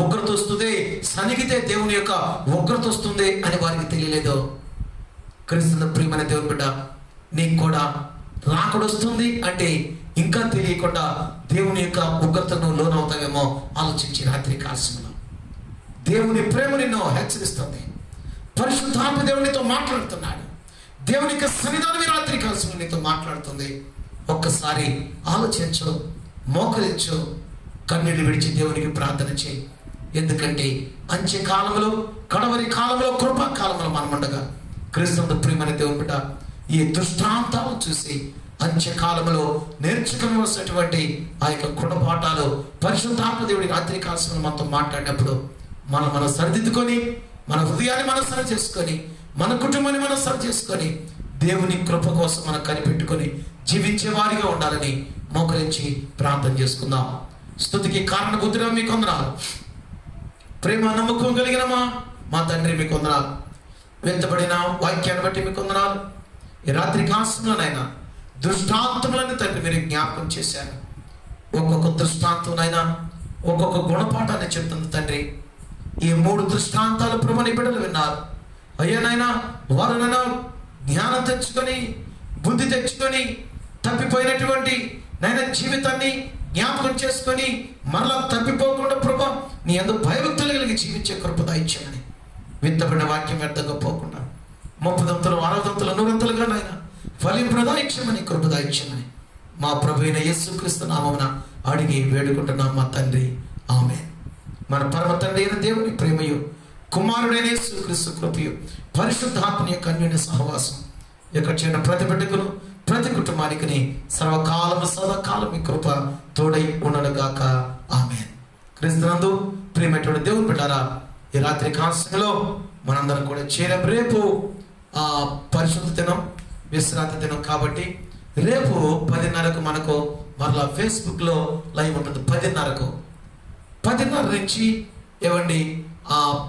ఉగ్రత వస్తుంది, సనిగితే దేవుని యొక్క ఉగ్రత వస్తుంది అని వారికి తెలియలేదు. క్రీస్తు ప్రియమైన దేవుని బిడ్డ, నీకు కూడా రాకడొస్తుంది అంటే ఇంకా తెలియకుండా దేవుని యొక్క ఉగ్రతను లోనవుతావేమో ఆలోచించి రాత్రి కాల్సింలో దేవుని ప్రేమ నిన్ను హెచ్చరిస్తుంది. పరిశుద్ధాత్మ దేవునితో మాట్లాడుతున్నాడు. దేవుని యొక్క సన్నిధానం రాత్రి కాల్సిన నీతో మాట్లాడుతుంది. ఒక్కసారి ఆలోచించు, మోకరించు, కన్నీళ్లు విడిచి దేవునికి ప్రార్థన చేయి. ఎందుకంటే అంచె కాలంలో, కడవరి కాలంలో, కృపా కాలంలో మనముండగా క్రీస్తు ప్రియమైన దేవుని బిడ్డ, ఈ దృష్టాంతాలు చూసి అంత్యకాలంలో నేర్చుకోవలసినటువంటి ఆ యొక్క గుణపాఠాలు పరిశుద్ధాత్మ దేవుడి రాత్రి కాల్సిన మనతో మాట్లాడినప్పుడు మనం సరిదిద్దుకొని, మన హృదయాన్ని మనం సరి చేసుకొని, మన కుటుంబాన్ని మనం సరి చేసుకొని, దేవుని కృప కోసం మనం కనిపెట్టుకొని జీవించే వారిగా ఉండాలని మోకరించి ప్రార్థన చేసుకుందాం. స్తుతికి కారణభూతుడా మీకు వందనాలు. ప్రేమ నమ్మకం కలిగిన మా తండ్రి మీకు వందనాలు. వెంటబడిన వాక్యాన్ని బట్టి మీకు వందనాలు. ఈ రాత్రి కాలంలోనైనా దృష్టాంతములను తండ్రి మీరు జ్ఞాపకం చేశారు. ఒక్కొక్క దృష్టాంతంనైనా ఒక్కొక్క గుణపాఠాన్ని చెప్తుంది తండ్రి. ఈ 3 దృష్టాంతాలు ప్రభుని బిడ్డలు విన్నారు. అయ్యానైనా వారునైనా జ్ఞానం తెచ్చుకొని, బుద్ధి తెచ్చుకొని, తప్పిపోయినటువంటి నైనా జీవితాన్ని జ్ఞాపకం చేసుకొని మరలా తప్పిపోకుండా ప్రభా నీ యందు భయభక్తులు కలిగి జీవించే కృప దయచేయమని, విత్తబడిన వాక్యం వ్యర్థంగా పోకుండా 30 దంతులు 60 దంతులు 100 దంతులుగా నాయన ఫలింపదాయిచ్చమని, కృప దయచేయమని మా ప్రభు అయిన యేసుక్రీస్తు నామమున అడిగి వేడుకుంటున్నాం మా తండ్రి, ఆమేన్. మన పరమ తండ్రి అయిన దేవుని ప్రేమయు, కుమారుడైన యేసుక్రీస్తు కృపయు, పరిశుద్ధాత్మ యొక్క అన్యోన్య సహవాసం ఇక్కడ చేరిన ప్రతి బిడ్డకును, ప్రతి కుటుంబానికి సర్వకాలము సదాకాలం ఈ కృప తోడై ఉండనుగాక, ఆమేన్. క్రీస్తునందు ప్రియమైనటువంటి దేవుని బిడ్డలారా, ఈ రాత్రి కాంసంలో మనందరం కూడా చేరం. రేపు పరిశుద్ధ దినం, విశ్రాంతి దినం కాబట్టి రేపు 10:30కు మనకు మరలా ఫేస్బుక్లో లైవ్ ఉంటుంది. 10:30 నుంచి ఏవండి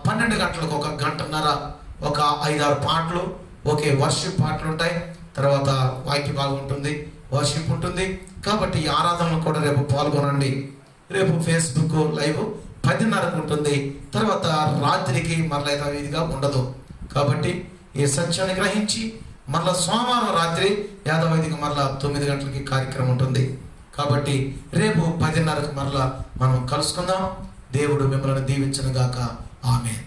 12 గంటలకు ఒక గంటన్నర ఒక 5-6 పాటలు, ఒకే వర్షిప్ పాటలు ఉంటాయి. తర్వాత వాక్య భాగం ఉంటుంది, వర్షిప్ ఉంటుంది. కాబట్టి ఈ ఆరాధనలు కూడా రేపు పాల్గొనండి. రేపు ఫేస్బుక్ లైవ్ 10:30కు ఉంటుంది. తర్వాత రాత్రికి మరలా యథావిధిగా ఉండదు. కాబట్టి ఈ సత్యాన్ని గ్రహించి మరలా సోమవారం రాత్రి యథావిధిగా మరలా 9 గంటలకి కార్యక్రమం ఉంటుంది. కాబట్టి రేపు 10:30కు మరలా మనం కలుసుకుందాం. దేవుడు మిమ్మల్ని దీవించును గాక, ఆమేన్.